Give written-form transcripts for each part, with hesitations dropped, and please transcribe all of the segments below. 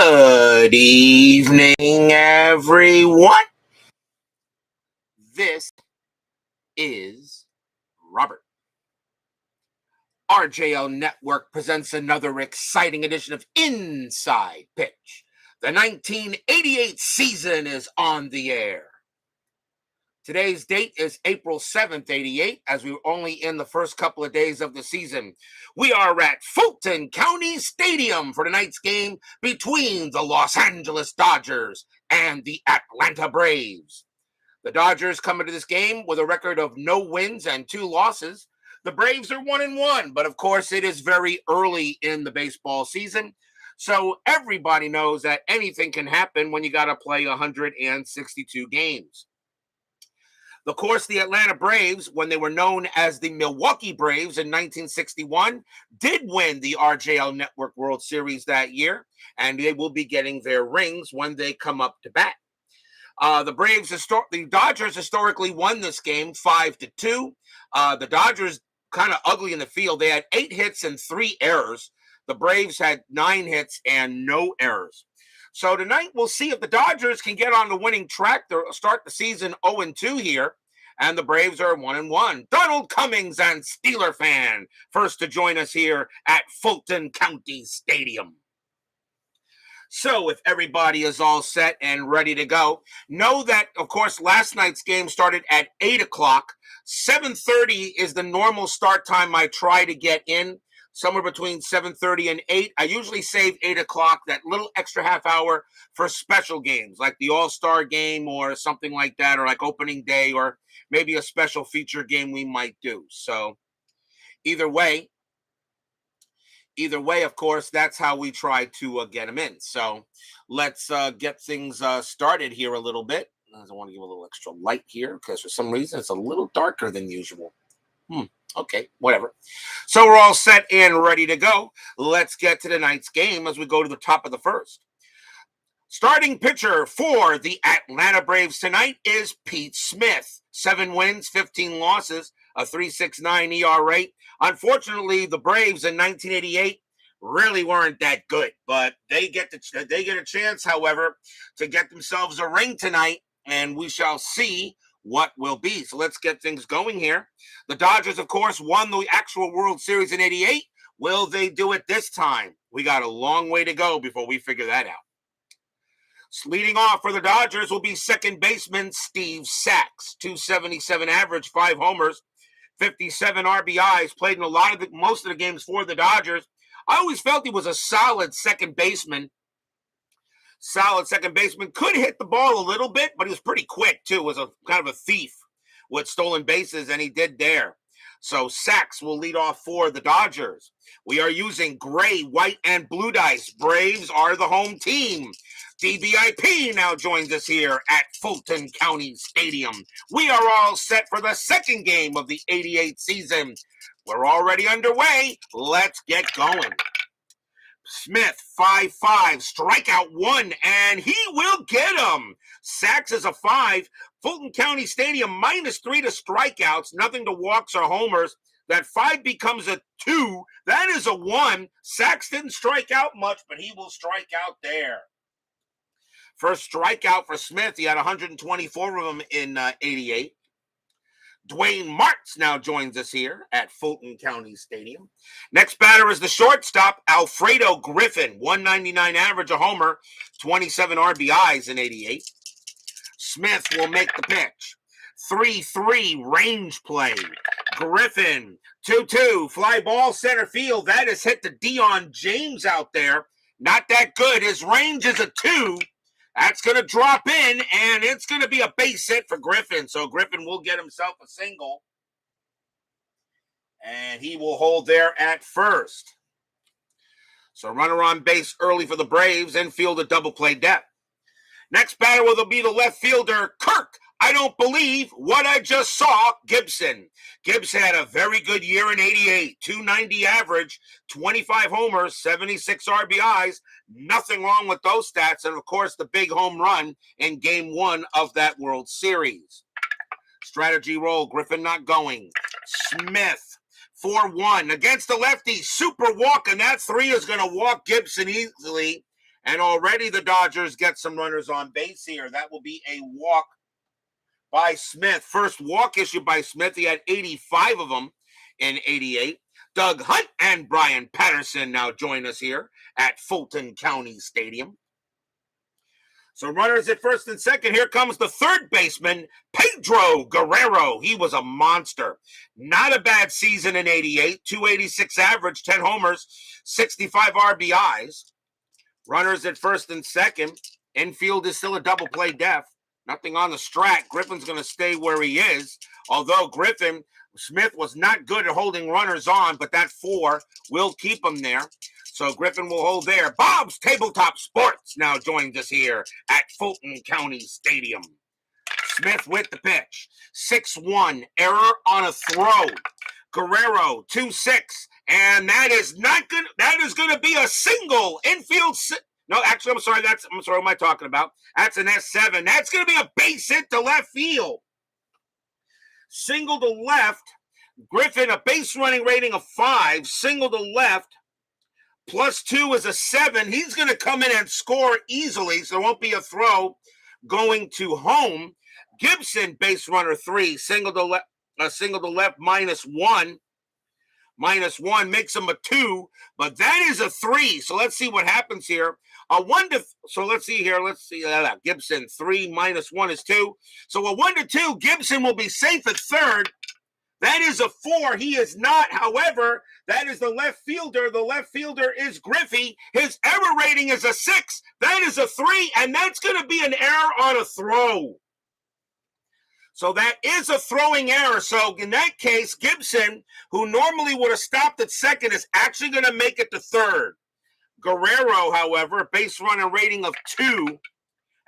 Good evening, everyone. This is Robert. RJL Network presents another exciting edition of Inside Pitch. The 1988 season is on the air. Today's date is April 7th, 88, as we were only in the first couple of days of the season. We are at Fulton County Stadium for tonight's game between the Los Angeles Dodgers and the Atlanta Braves. The Dodgers come into this game with a record of no wins and 2 losses. The Braves are 1-1, but of course it is very early in the baseball season. So everybody knows that anything can happen when you got to play 162 games. Of course, the Atlanta Braves, when they were known as the Milwaukee Braves in 1961, did win the RJL Network World Series that year, and they will be getting their rings when they come up to bat. The Dodgers historically won this game 5-2. The Dodgers kind of ugly in the field. They had 8 hits and 3 errors. The Braves had 9 hits and no errors. So tonight we'll see if the Dodgers can get on the winning track to start the season 0-2 here, and the Braves are 1-1. Donald Cummings and Steeler fan, first to join us here at Fulton County Stadium. So if everybody is all set and ready to go, know that, of course, last night's game started at 8 o'clock. 7:30 is the normal start time I try to get in. Somewhere between 7:30 and 8. I usually save 8 o'clock, that little extra half hour, for special games like the All-Star game or something like that, or like opening day, or maybe a special feature game we might do. So either way, of course, that's how we try to get them in. So let's get things started here a little bit. I want to give a little extra light here because for some reason it's a little darker than usual. Okay, whatever. So we're all set and ready to go. Let's get to tonight's game as we go to the top of the first. Starting pitcher for the Atlanta Braves tonight is Pete Smith. 7 wins, 15 losses, a 3.69 ERA. Unfortunately, the Braves in 1988 really weren't that good, but they get a chance, however, to get themselves a ring tonight, and we shall see what will be. So let's get things going here. The Dodgers, of course, won the actual World Series in 88. Will they do it this time? We got a long way to go before we figure that out. Leading off for the Dodgers will be second baseman Steve Sax. 277 average, 5 homers, 57 RBIs, played in most of the games for the Dodgers. I always felt he was a solid second baseman. Could hit the ball a little bit, but he was pretty quick too. Was a kind of a thief with stolen bases, and he did there. So Sax will lead off for the Dodgers. We are using gray, white, and blue dice. Braves are the home team. DBIP now joins us here at Fulton County Stadium. We are all set for the second game of the 88 season. We're already underway. Let's get going. Smith, 5-5, strikeout 1, and he will get him. Sax is a 5. Fulton County Stadium -3 to strikeouts, nothing to walks or homers. That 5 becomes a 2. That is a 1. Sax didn't strike out much, but he will strike out there. First strikeout for Smith. He had 124 of them in 88. Dwayne Martz now joins us here at Fulton County Stadium. Next batter is the shortstop, Alfredo Griffin. 199 average, a homer, 27 RBIs in 88. Smith will make the pitch. 3-3 range play. Griffin, 2-2, fly ball center field. That is hit to Dion James out there. Not that good. His range is a 2. That's going to drop in, and it's going to be a base hit for Griffin. So Griffin will get himself a single, and he will hold there at first. So runner on base early for the Braves, infield a double play depth. Next batter will be the left fielder, Kirk. I don't believe what I just saw, Gibson. Gibbs had a very good year in 88. 290 average, 25 homers, 76 RBIs. Nothing wrong with those stats. And, of course, the big home run in Game 1 of that World Series. Strategy roll, Griffin not going. Smith, 4-1 against the lefty. Super walk, and that 3 is going to walk Gibson easily. And already the Dodgers get some runners on base here. That will be a walk by Smith. First walk issued by Smith. He had 85 of them in 88. Doug Hunt and Brian Patterson now join us here at Fulton County Stadium. So runners at first and second. Here comes the third baseman, Pedro Guerrero. He was a monster. Not a bad season in 88. 286 average, 10 homers, 65 RBIs. Runners at first and second. Infield is still a double play def. Nothing on the strat. Griffin's going to stay where he is. Although Smith was not good at holding runners on, but that 4 will keep him there. So Griffin will hold there. Bob's Tabletop Sports now joins us here at Fulton County Stadium. Smith with the pitch. 6-1. Error on a throw. Guerrero 2-6. And that is not good. That is going to be a single infield. No, actually, I'm sorry. What am I talking about? That's an S7. That's going to be a base hit to left field. Single to left. Griffin, a base running rating of 5. Single to left. +2 is a 7. He's going to come in and score easily, so there won't be a throw going to home. Gibson, base runner 3. Single to left, -1. -1 makes him a 2, but that is a 3. So let's see what happens here. So let's see here. Gibson 3 -1 is 2. So a 1-2. Gibson will be safe at third. That is a 4. He is not. However, that is the left fielder. The left fielder is Griffey. His error rating is a 6. That is a 3, and that's going to be an error on a throw. So that is a throwing error. So in that case, Gibson, who normally would have stopped at second, is actually going to make it to third. Guerrero, however, base runner rating of 2.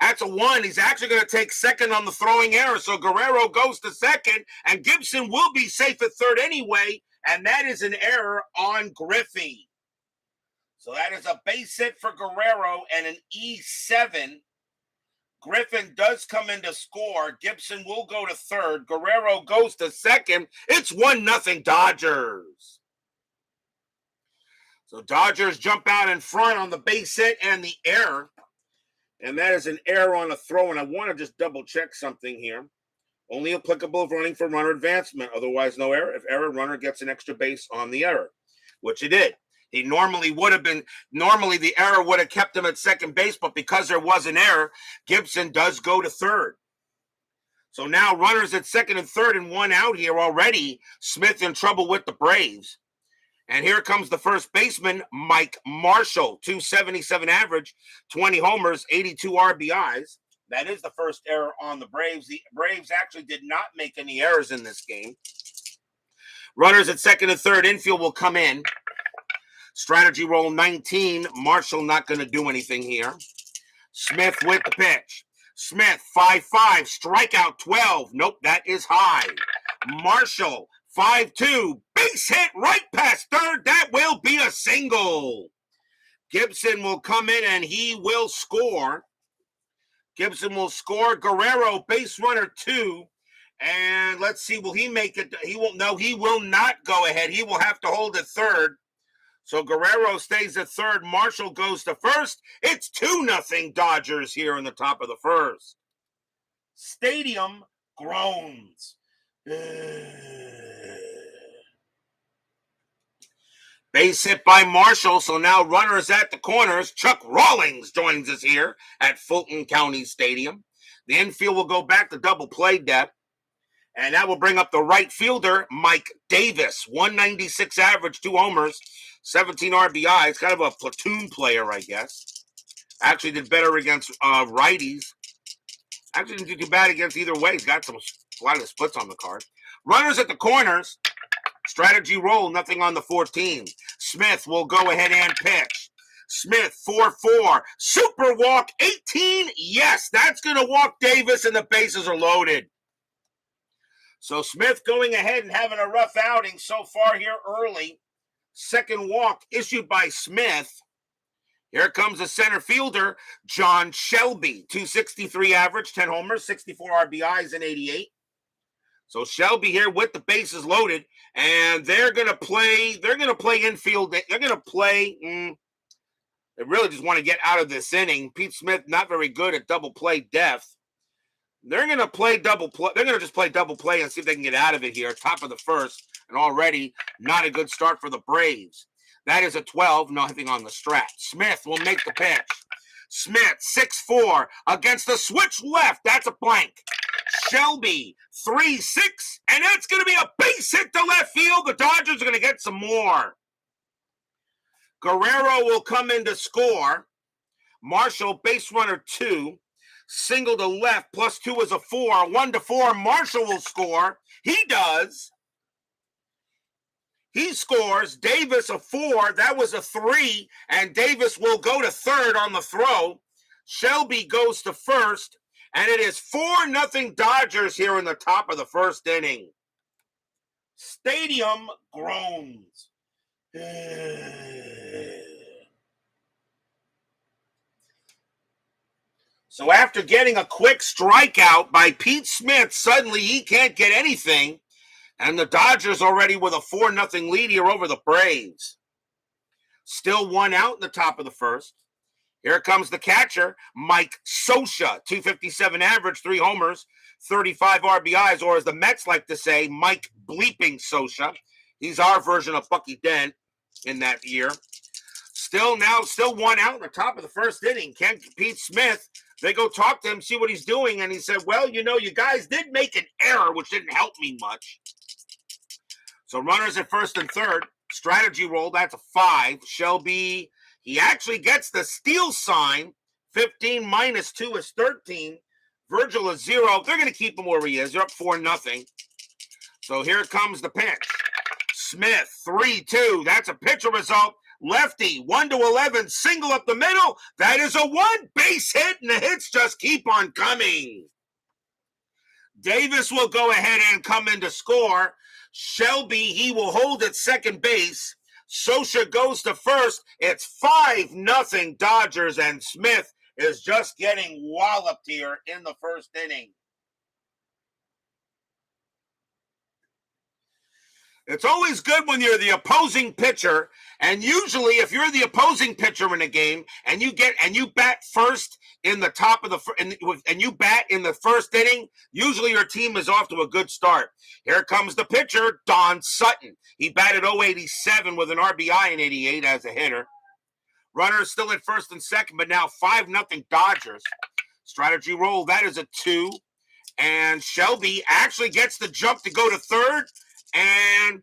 That's a 1. He's actually going to take second on the throwing error. So Guerrero goes to second, and Gibson will be safe at third anyway, and that is an error on Griffey. So that is a base hit for Guerrero and an E7. Griffin does come in to score. Gibson will go to third. Guerrero goes to second. It's 1-0 Dodgers. So Dodgers jump out in front on the base hit and the error. And that is an error on a throw. And I want to just double check something here. Only applicable if running for runner advancement. Otherwise, no error. If error, runner gets an extra base on the error, which he did. He normally the error would have kept him at second base, but because there was an error, Gibson does go to third. So now runners at second and third and 1 out here already. Smith in trouble with the Braves. And here comes the first baseman, Mike Marshall, 277 average, 20 homers, 82 RBIs. That is the first error on the Braves. The Braves actually did not make any errors in this game. Runners at second and third, infield will come in. Strategy roll 19. Marshall not going to do anything here. Smith with the pitch. Smith, 5-5, strikeout 12. Nope, that is high. Marshall, 5-2, base hit right past third. That will be a single. Gibson will come in and he will score. Gibson will score. Guerrero, base runner 2. And let's see, will he make it? He will not go ahead. He will have to hold at third. So Guerrero stays at third. Marshall goes to first. It's 2-0 Dodgers here in the top of the first. Stadium groans. Base hit by Marshall. So now runners at the corners. Chuck Rawlings joins us here at Fulton County Stadium. The infield will go back to double play depth. And that will bring up the right fielder, Mike Davis. 196 average, 2 homers, 17 RBIs. Kind of a platoon player, I guess. Actually did better against righties. Actually didn't do too bad against either way. He's got a lot of splits on the card. Runners at the corners. Strategy roll, nothing on the 14. Smith will go ahead and pitch. Smith, 4-4. Super walk, 18. Yes, that's going to walk Davis, and the bases are loaded. So Smith going ahead and having a rough outing so far here early. Second walk issued by Smith. Here comes the center fielder, John Shelby. 263 average, 10 homers, 64 RBIs in 88. So Shelby here with the bases loaded. And they're going to play infield. They're going to play They really just want to get out of this inning. Pete Smith not very good at double play depth. They're going to play double play. They're going to just play double play and see if they can get out of it here. Top of the first, and already not a good start for the Braves. That is a 12, nothing on the strat. Smith will make the pitch. Smith, 6-4 against the switch left. That's a blank. Shelby, 3-6, and that's going to be a base hit to left field. The Dodgers are going to get some more. Guerrero will come in to score. Marshall, base runner 2. Single to left, +2 is a 4. 1-4, Marshall will score. He does. He scores. Davis, a 4. That was a 3, and Davis will go to third on the throw. Shelby goes to first, and it is 4-0 Dodgers here in the top of the first inning. Stadium groans. So after getting a quick strikeout by Pete Smith, suddenly he can't get anything. And the Dodgers already with a 4-0 lead here over the Braves. Still 1 out in the top of the first. Here comes the catcher, Mike Scioscia, 257 average, 3 homers, 35 RBIs, or as the Mets like to say, Mike bleeping Scioscia. He's our version of Bucky Dent in that year. Still 1 out in the top of the first inning. Can't Pete Smith. They go talk to him, see what he's doing, and he said, well, you guys did make an error, which didn't help me much. So runners at first and third. Strategy roll, that's a 5. Shelby, he actually gets the steal sign. 15 -2 is 13. Virgil is 0. They're going to keep him where he is. They're up 4-0. So here comes the pitch. Smith, 3-2. That's a pitcher result. Lefty, 1-11, single up the middle. That is a 1 base hit, and the hits just keep on coming. Davis will go ahead and come in to score. Shelby, he will hold at second base. Scioscia goes to first. It's 5-0 Dodgers, and Smith is just getting walloped here in the first inning. It's always good when you're the opposing pitcher, and usually if you're the opposing pitcher in a game and you bat first in the top of and you bat in the first inning, usually your team is off to a good start. Here comes the pitcher, Don Sutton. He batted .087 with an RBI in 88 as a hitter. Runners still at first and second, but now 5-0 Dodgers. Strategy roll, that is a 2. And Shelby actually gets the jump to go to third. And,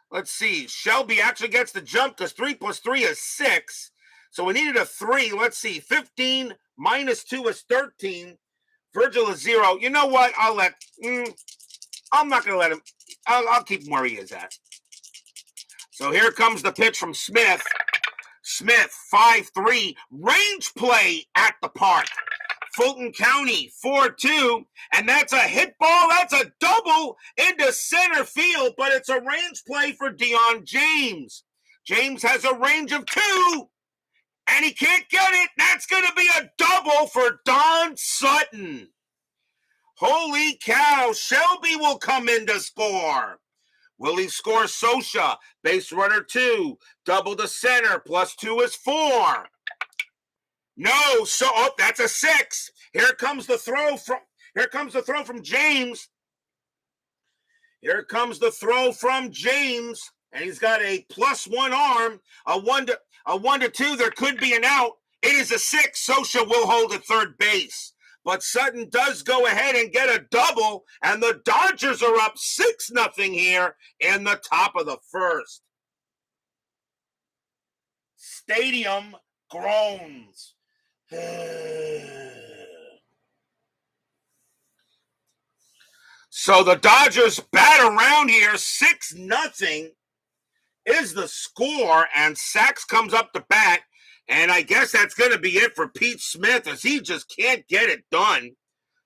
let's see. Shelby actually gets the jump because 3 + 3 is 6. So we needed a 3. Let's see. 15 -2 is 13. Virgil is 0. You know what? I'm not going to let him. I'll keep him where he is at. So here comes the pitch from Smith. Smith, 5-3. Range play at the park. Fulton County, 4-2, and that's a hit ball. That's a double into center field, but it's a range play for Dion James. James has a range of 2, and he can't get it. That's going to be a double for Don Sutton. Holy cow, Shelby will come in to score. Will he score Scioscia? Base runner 2, double to center, +2 is 4. No, that's a 6. Here comes the throw from James. Here comes the throw from James, and he's got a +1 arm, a 1-2. There could be an out. It is a 6. Scioscia will hold at third base, but Sutton does go ahead and get a double, and the Dodgers are up 6-0 here in the top of the first. Stadium groans. So the Dodgers bat around here. 6-0 is the score, and Sachs comes up to bat, and I guess that's going to be it for Pete Smith, as he just can't get it done.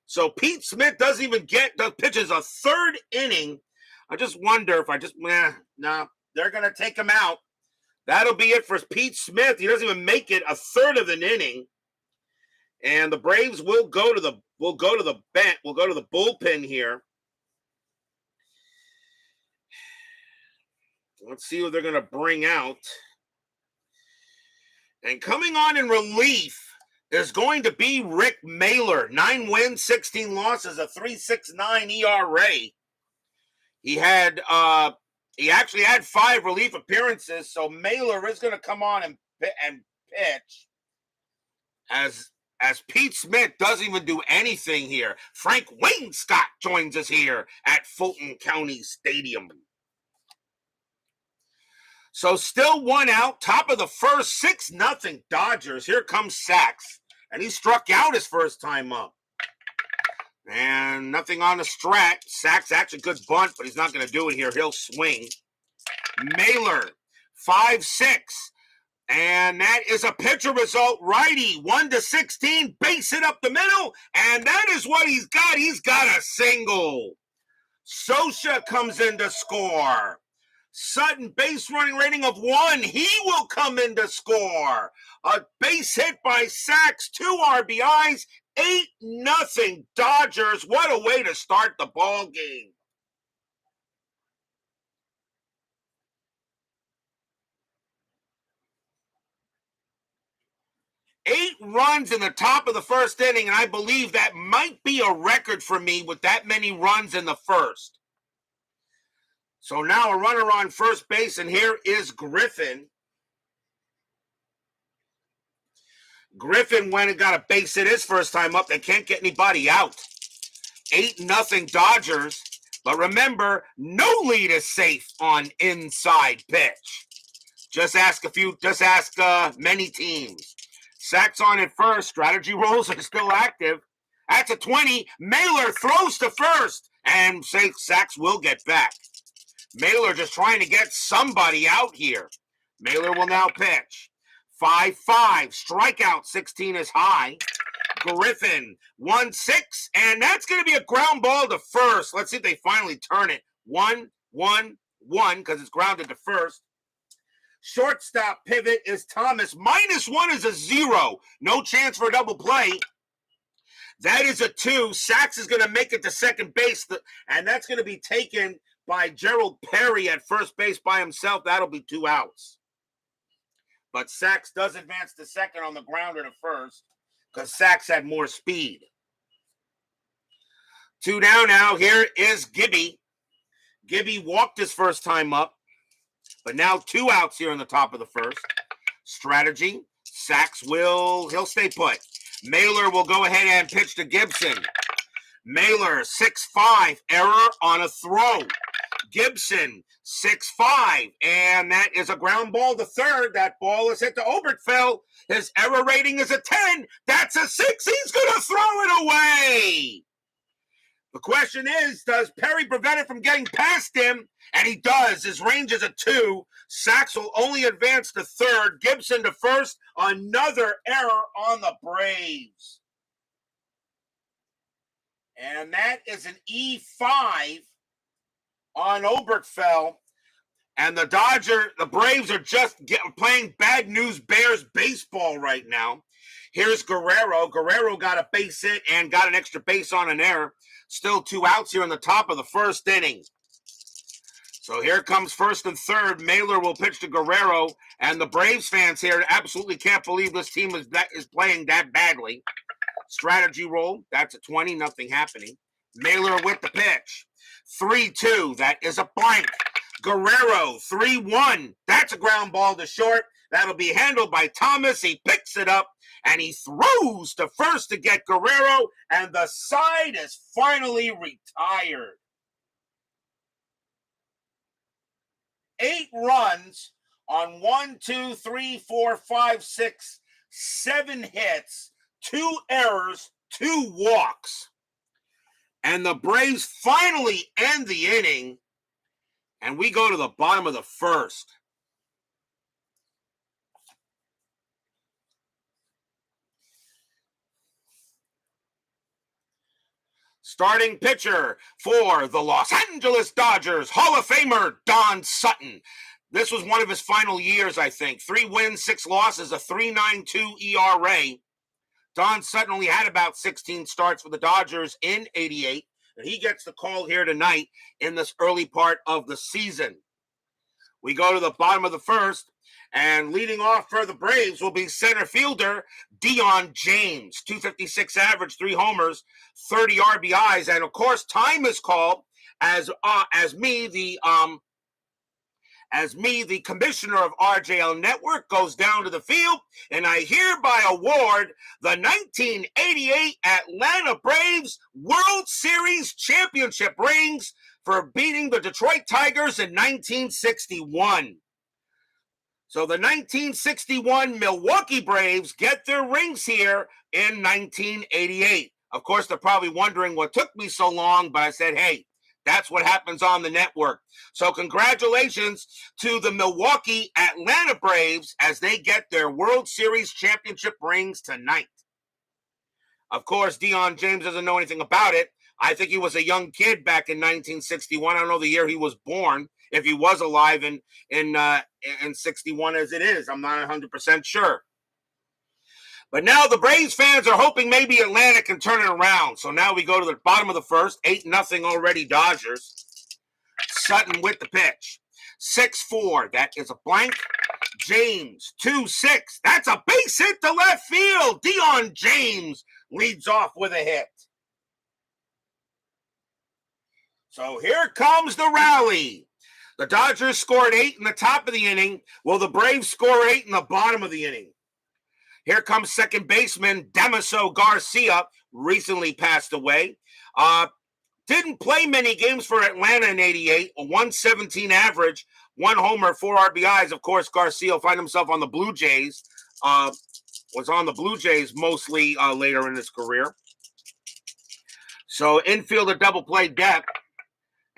So Pete Smith doesn't even pitches a third inning. I just wonder if they're going to take him out. That'll be it for Pete Smith. He doesn't even make it a third of an inning. And the Braves will go to the bullpen here. Let's see who they're going to bring out. And coming on in relief is going to be Rick Mailer. 9 wins, 16 losses, a 3.69 ERA. He actually had 5 relief appearances, so Mailer is going to come on and pitch. As Pete Smith doesn't even do anything here. Frank Wainscott joins us here at Fulton County Stadium. So still 1 out, top of the first, 6-0 Dodgers. Here comes Sachs, and he struck out his first time up. And nothing on the strat. Sachs actually good bunt, but he's not going to do it here. He'll swing. Mailer, 5-6. And that is a pitcher result. Righty, 1-16, base hit up the middle, and that is what he's got. He's got a single. Socha comes in to score. Sutton, base running rating of 1. He will come in to score. A base hit by Sachs, 2 RBIs, 8-0 Dodgers. What a way to start the ball game. 8 runs in the top of the first inning, and I believe that might be a record for me with that many runs in the first. So now a runner on first base, and here is Griffin. Griffin went and got a base hit his first time up. They can't get anybody out. 8-0 Dodgers. But remember, no lead is safe on inside pitch. Just ask many teams. Sachs on at first. Strategy rolls are still active. That's a 20. Mailer throws to first. And Sachs will get back. Mailer just trying to get somebody out here. Mailer will now pitch. 5-5. Strikeout 16 is high. Griffin 1-6. And that's going to be a ground ball to first. Let's see if they finally turn it. 1-1-1 because it's grounded to first. Shortstop pivot is Thomas. -1 is a 0. No chance for a double play. That is a 2. Sachs is going to make it to second base. And that's going to be taken by Gerald Perry at first base by himself. That'll be 2 outs. But Sachs does advance to second on the grounder to first because Sachs had more speed. 2 down now. Here is Gibby. Gibby walked his first time up. But now 2 outs here in the top of the first. Strategy. Sachs he'll stay put. Mailer will go ahead and pitch to Gibson. Mailer, 6-5. Error on a throw. Gibson, 6-5. And that is a ground ball to third. That ball is hit to Oberkfell. His error rating is a 10. That's a 6. He's going to throw it away. The question is, does Perry prevent it from getting past him? And he does. His range is a 2. Sachs will only advance to third. Gibson to first. Another error on the Braves. And that is an E5 on Oberkfell. And the Braves are just playing bad news Bears baseball right now. Here's Guerrero. Guerrero got a base hit and got an extra base on an error. Still 2 outs here in the top of the first inning. So here comes first and third. Mailer will pitch to Guerrero. And the Braves fans here absolutely can't believe this team is playing that badly. Strategy roll. That's a 20. Nothing happening. Mailer with the pitch. 3-2. That is a blank. Guerrero, 3-1. That's a ground ball to short. That'll be handled by Thomas. He picks it up, and he throws to first to get Guerrero, and the side is finally retired. 8 runs on 1, 2, 3, 4, 5, 6, 7 hits, 2 errors, 2 walks. And the Braves finally end the inning, and we go to the bottom of the first. Starting pitcher for the Los Angeles Dodgers, Hall of Famer Don Sutton. This was one of his final years, I think. 3 wins, 6 losses, a 3.92 ERA. Don Sutton only had about 16 starts for the Dodgers in 88. And he gets the call here tonight in this early part of the season. We go to the bottom of the first, and leading off for the Braves will be center fielder Dion James. 256 average, 3 homers, 30 RBIs, and of course, time is called as me, the commissioner of RJL Network, goes down to the field, and I hereby award the 1988 Atlanta Braves World Series championship rings for beating the Detroit Tigers in 1961. So the 1961 Milwaukee Braves get their rings here in 1988. Of course, they're probably wondering what took me so long, but I said, hey, that's what happens on the network. So congratulations to the Milwaukee Atlanta Braves as they get their World Series championship rings tonight. Of course, Dion James doesn't know anything about it. I think he was a young kid back in 1961. I don't know the year he was born, if he was alive in 61 as it is. I'm not 100% sure. But now the Braves fans are hoping maybe Atlanta can turn it around. So now we go to the bottom of the first. 8-0 already Dodgers. Sutton with the pitch. 6-4. That is a blank. James, 2-6. That's a base hit to left field. Dion James leads off with a hit. So here comes the rally. The Dodgers scored 8 in the top of the inning. Will the Braves score 8 in the bottom of the inning? Here comes second baseman Damaso Garcia, recently passed away. Didn't play many games for Atlanta in 88, a 117 average, 1 homer, 4 RBIs. Of course, Garcia will find himself on the Blue Jays. Was on the Blue Jays mostly later in his career. So infield a double play depth.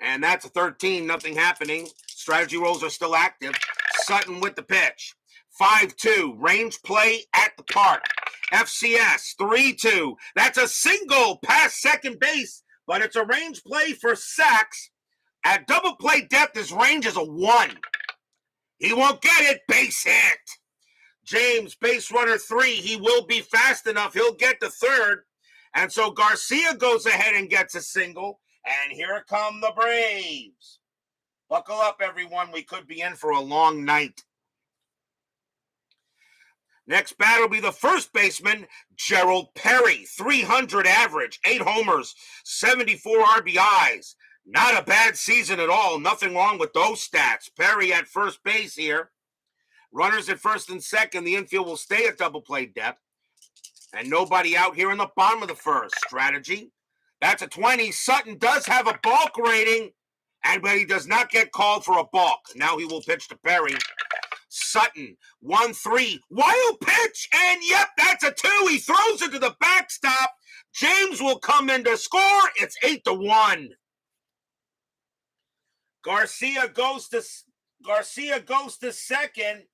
And that's a 13, nothing happening. Strategy rolls are still active. Sutton with the pitch. 5-2, range play at the park. FCS, 3-2. That's a single past second base, but it's a range play for sacks. At double play depth, his range is a 1. He won't get it, base hit. James, base runner 3. He will be fast enough. He'll get to third. And so Garcia goes ahead and gets a single. And here come the Braves. Buckle up, everyone. We could be in for a long night. Next batter will be the first baseman, Gerald Perry. 300 average, 8 homers, 74 RBIs. Not a bad season at all. Nothing wrong with those stats. Perry at first base here. Runners at first and second. The infield will stay at double play depth. And nobody out here in the bottom of the first. Strategy. That's a 20. Sutton does have a balk rating, but he does not get called for a balk. Now he will pitch to Perry. Sutton, 1-3. Wild pitch, and yep, that's a 2. He throws it to the backstop. James will come in to score. It's 8-1. Garcia goes to second,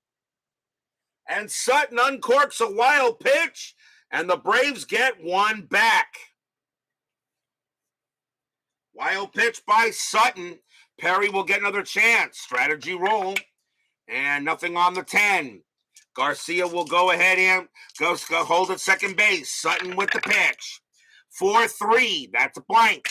and Sutton uncorks a wild pitch, and the Braves get one back. Wild pitch by Sutton. Perry will get another chance. Strategy roll. And nothing on the 10. Garcia will go ahead and go hold at second base. Sutton with the pitch. 4-3. That's a blank.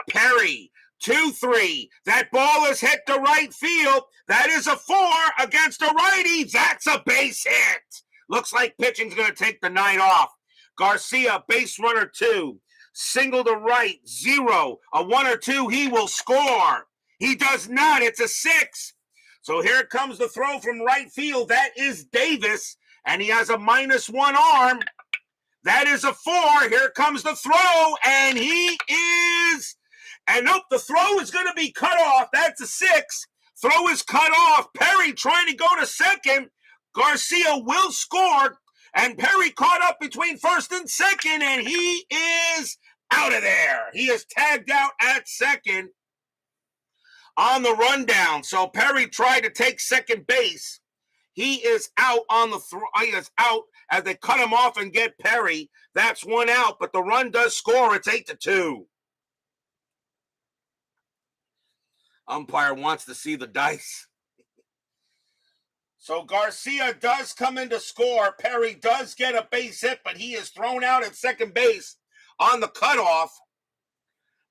Perry, 2-3. That ball is hit to right field. That is a 4 against a righty. That's a base hit. Looks like pitching's going to take the night off. Garcia, base runner 2. Single to right, 0. A 1 or 2, he will score. He does not. It's a 6. So here comes the throw from right field. That is Davis, and he has a -1 arm. That is a 4. Here comes the throw, and nope, the throw is going to be cut off. That's a 6. Throw is cut off. Perry trying to go to second. Garcia will score, and Perry caught up between first and second, and he is out of there. He is tagged out at second on the rundown. So Perry tried to take second base. He is out on the he is out as they cut him off and get Perry. That's 1 out, but the run does score. It's 8-2. Umpire wants to see the dice. So Garcia does come in to score. Perry does get a base hit, but he is thrown out at second base on the cutoff.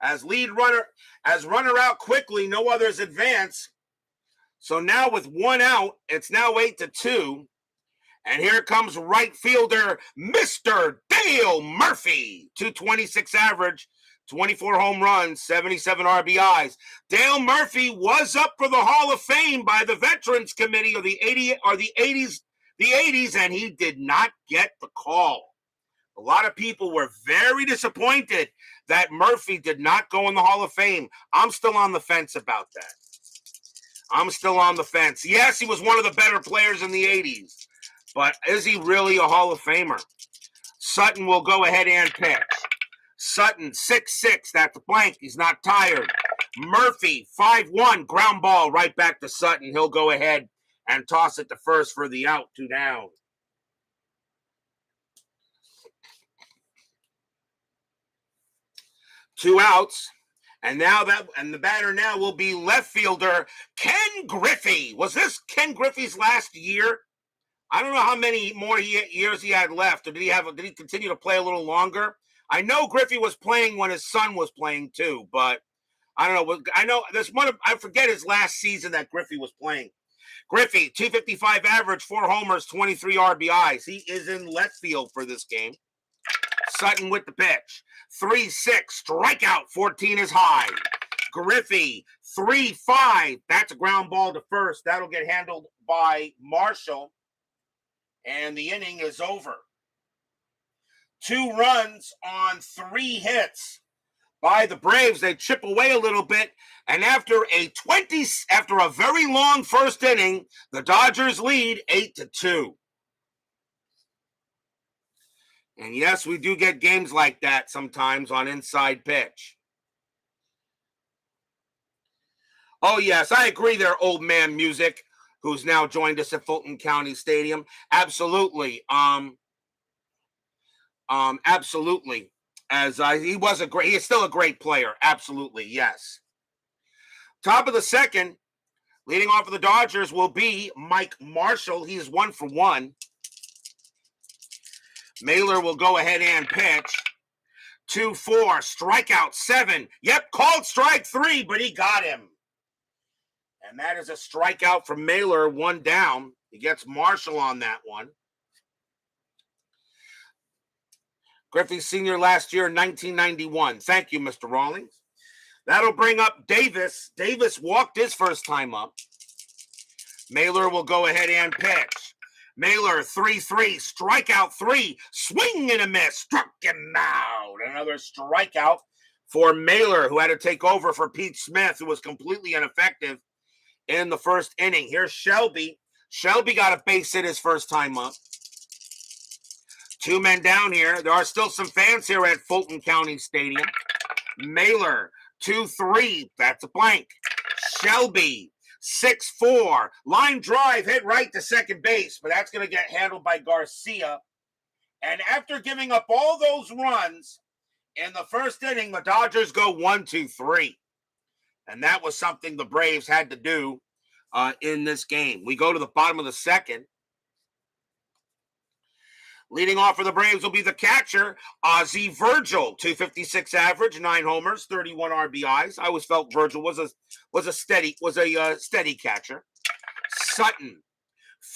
As runner out quickly, no others advance. So now with one out, it's now 8-2. And here comes right fielder, Mr. Dale Murphy, 226 average, 24 home runs, 77 RBIs. Dale Murphy was up for the Hall of Fame by the Veterans Committee of the 80s, and he did not get the call. A lot of people were very disappointed that Murphy did not go in the Hall of Fame. I'm still on the fence about that. I'm still on the fence. Yes, he was one of the better players in the 80s. But is he really a Hall of Famer? Sutton will go ahead and pitch. Sutton, 6-6. That's a blank. He's not tired. Murphy, 5-1. Ground ball right back to Sutton. He'll go ahead and toss it to first for the out. 2 down. Two outs. And the batter now will be left fielder Ken Griffey. Was this Ken Griffey's last year? I don't know how many more years he had left, or did he continue to play a little longer? I know Griffey was playing when his son was playing too, but I don't know. I know there's one. I forget his last season that Griffey was playing. Griffey, 255 average, 4 homers, 23 RBIs. He is in left field for this game. Sutton with the pitch. 3-6, strikeout, 14 is high. Griffey, 3-5. That's a ground ball to first. That'll get handled by Marshall. And the inning is over. 2 runs on 3 hits by the Braves. They chip away a little bit. And after a very long first inning, the Dodgers lead 8-2. And yes, we do get games like that sometimes on Inside Pitch. Oh, yes, I agree there, old man music, who's now joined us at Fulton County Stadium. Absolutely. Absolutely. He is still a great player. Absolutely, yes. Top of the second, leading off for the Dodgers will be Mike Marshall. He's 1 for 1. Mailer will go ahead and pitch. 2-4, strikeout 7. Yep, called strike 3, but he got him. And that is a strikeout from Mailer, 1 down. He gets Marshall on that one. Griffey Sr. last year in 1991. Thank you, Mr. Rawlings. That'll bring up Davis. Davis walked his first time up. Mailer will go ahead and pitch. Mailer, 3-3, strikeout 3, swing and a miss, struck him out. Another strikeout for Mailer, who had to take over for Pete Smith, who was completely ineffective in the first inning. Here's Shelby. Shelby got a base hit his first time up. 2 men down here. There are still some fans here at Fulton County Stadium. Mailer, 2-3, that's a blank. Shelby, 6-4, line drive, hit right to second base, but that's going to get handled by Garcia. And after giving up all those runs in the first inning, the Dodgers go 1-2-3. And that was something the Braves had to do in this game. We go to the bottom of the second. Leading off for the Braves will be the catcher, Ozzie Virgil, 256 average, 9 homers, 31 RBIs. I always felt Virgil was a steady catcher. Sutton,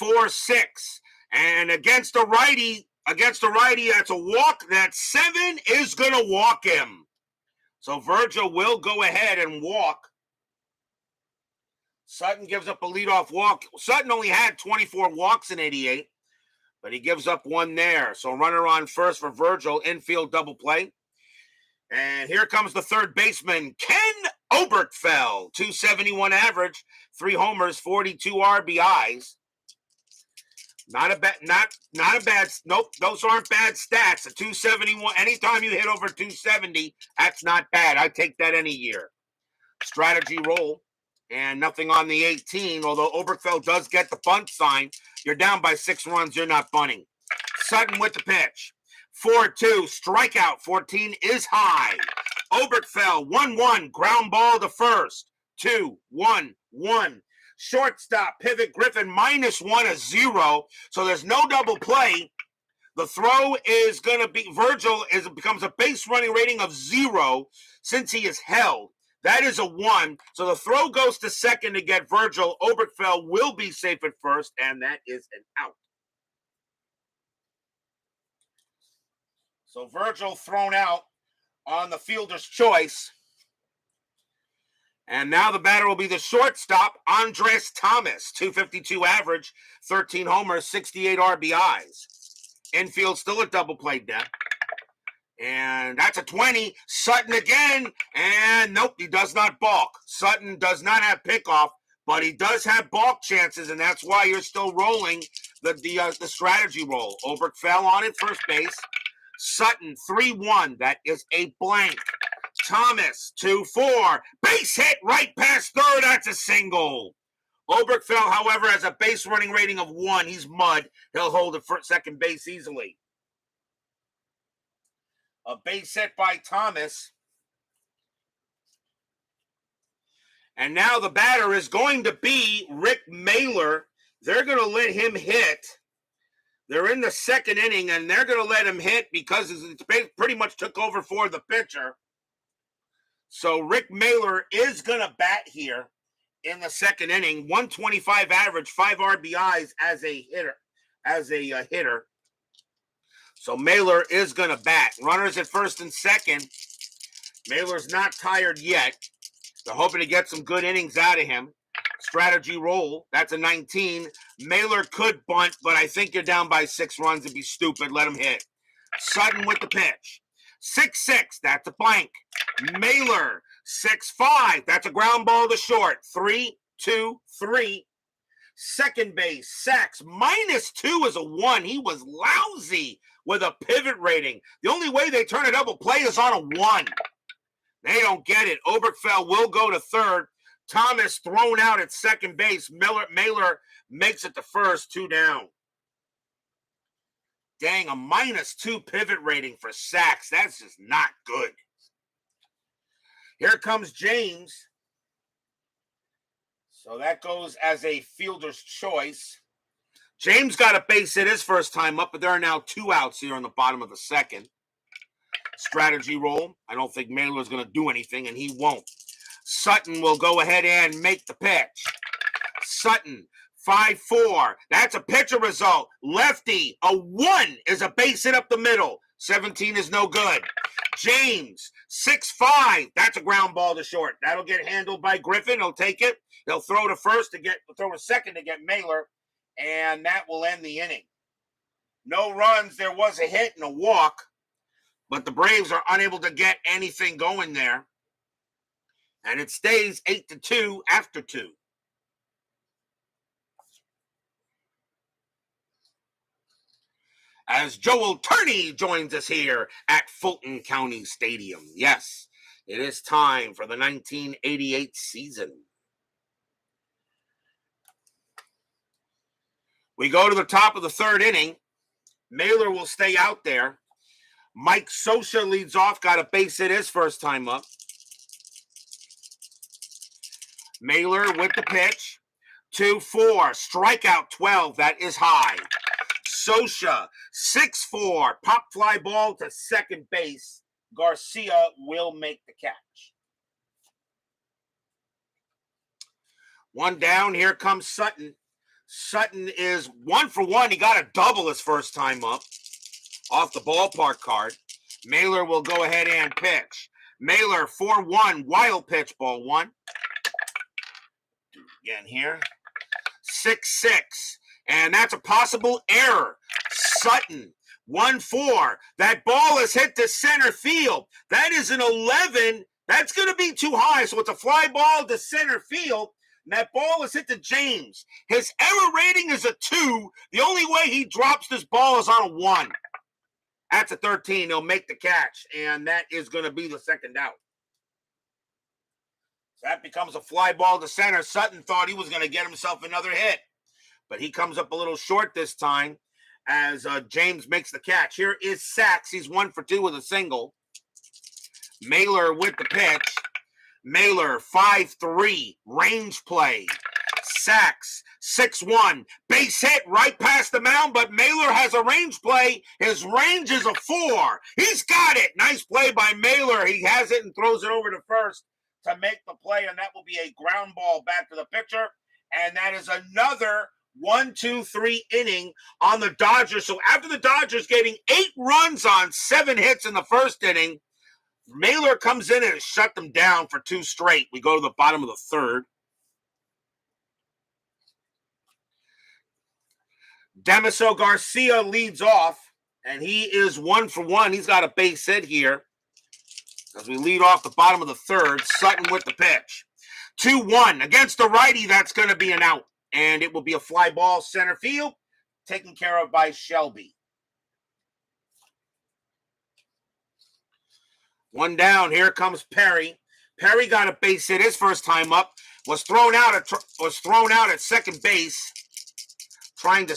4-6, and against a righty, that's a walk. That 7 is going to walk him. So Virgil will go ahead and walk. Sutton gives up a leadoff walk. Sutton only had 24 walks in 88. But he gives up 1 there. So runner on first for Virgil, infield double play. And here comes the third baseman, Ken Oberkfell, 271 average, 3 homers, 42 RBIs. Nope, those aren't bad stats. A 271, anytime you hit over 270, that's not bad. I take that any year. Strategy roll. And nothing on the 18, although Oberkfell does get the bunt sign. You're down by 6 runs. You're not bunting. Sutton with the pitch. 4-2, strikeout 14 is high. Oberkfell, 1-1, ground ball to first. 2-1-1. Shortstop, pivot Griffin, -1, a 0. So there's no double play. The throw is going to be, becomes a base running rating of 0 since he is held. That is a 1. So the throw goes to second to get Virgil. Oberkfell will be safe at first, and that is an out. So Virgil thrown out on the fielder's choice. And now the batter will be the shortstop, Andres Thomas, 252 average, 13 homers, 68 RBIs. Infield still a double play depth. And that's a 20. Sutton again. And nope, he does not balk. Sutton does not have pickoff, but he does have balk chances, and that's why you're still rolling the strategy roll. Oberkfell on at first base. Sutton 3-1. That is a blank. Thomas 2-4. Base hit right past third. That's a single. Oberkfell, however, has a base running rating of 1. He's mud. He'll hold it for second base easily. A base hit by Thomas. And now the batter is going to be Rick Mailer. They're going to let him hit. They're in the second inning, and they're going to let him hit because it's pretty much took over for the pitcher. So Rick Mailer is going to bat here in the second inning. 125 average, 5 RBIs as a hitter. So Mailer is going to bat. Runners at first and second. Mailer's not tired yet. They're hoping to get some good innings out of him. Strategy roll. That's a 19. Mailer could bunt, but I think you're down by 6 runs. It'd be stupid. Let him hit. Sutton with the pitch. 6-6. That's a blank. Mailer. 6-5. That's a ground ball to short. 3-2-3. Second base. Sachs. -2 is a 1. He was lousy with a pivot rating. The only way they turn a double play is on a 1. They don't get it. Oberkfell will go to third. Thomas thrown out at second base. Mailer makes it to first, 2 down. Dang, a -2 pivot rating for Sachs. That's just not good. Here comes James. So that goes as a fielder's choice. James got a base hit his first time up, but there are now 2 outs here on the bottom of the second. Strategy roll. I don't think Mailer's going to do anything, and he won't. Sutton will go ahead and make the pitch. Sutton, 5-4. That's a pitcher result. Lefty, a 1 is a base hit up the middle. 17 is no good. James, 6-5. That's a ground ball to short. That'll get handled by Griffin. He'll take it. He'll throw to second to get Mailer, and that will end the inning. No runs. There was a hit and a walk, but the Braves are unable to get anything going there. And it stays 8-2 after 2. As Joel Turney joins us here at Fulton County Stadium. Yes, it is time for the 1988 season. We go to the top of the third inning. Mailer will stay out there. Mike Sosha leads off, got a base hit his first time up. Mailer with the pitch. 2-4. Strikeout 12. That is high. Sosha, 6-4. Pop fly ball to second base. Garcia will make the catch. 1 down. Here comes Sutton. Sutton is 1 for 1. He got a double his first time up off the ballpark card. Mailer will go ahead and pitch. Mailer, 4-1. Wild pitch, ball 1. Again here. 6-6. And that's a possible error. Sutton, 1-4. That ball is hit to center field. That is an 11. That's going to be too high. So it's a fly ball to center field. And that ball is hit to James. His error rating is a 2. The only way he drops this ball is on a 1. That's a 13. He'll make the catch. And that is going to be the second out. So that becomes a fly ball to center. Sutton thought he was going to get himself another hit. But he comes up a little short this time as James makes the catch. Here is Sachs. He's 1 for 2 with a single. Mailer with the pitch. Mailer, 5-3. Range play. Sachs, 6-1. Base hit right past the mound, but Mailer has a range play. His range is a 4. He's got it. Nice play by Mailer. He has it and throws it over to first to make the play, and that will be a ground ball back to the pitcher. And that is another 1-2-3 inning on the Dodgers. So after the Dodgers getting 8 runs on 7 hits in the first inning, Mailer comes in and shut them down for 2 straight. We go to the bottom of the third. Damaso Garcia leads off, and he is 1 for 1. He's got a base hit here as we lead off the bottom of the third. Sutton with the pitch. 2-1 against the righty. That's going to be an out, and it will be a fly ball center field taken care of by Shelby. 1 down. Here comes Perry. Perry got a base hit his first time up. Was thrown out at second base, trying to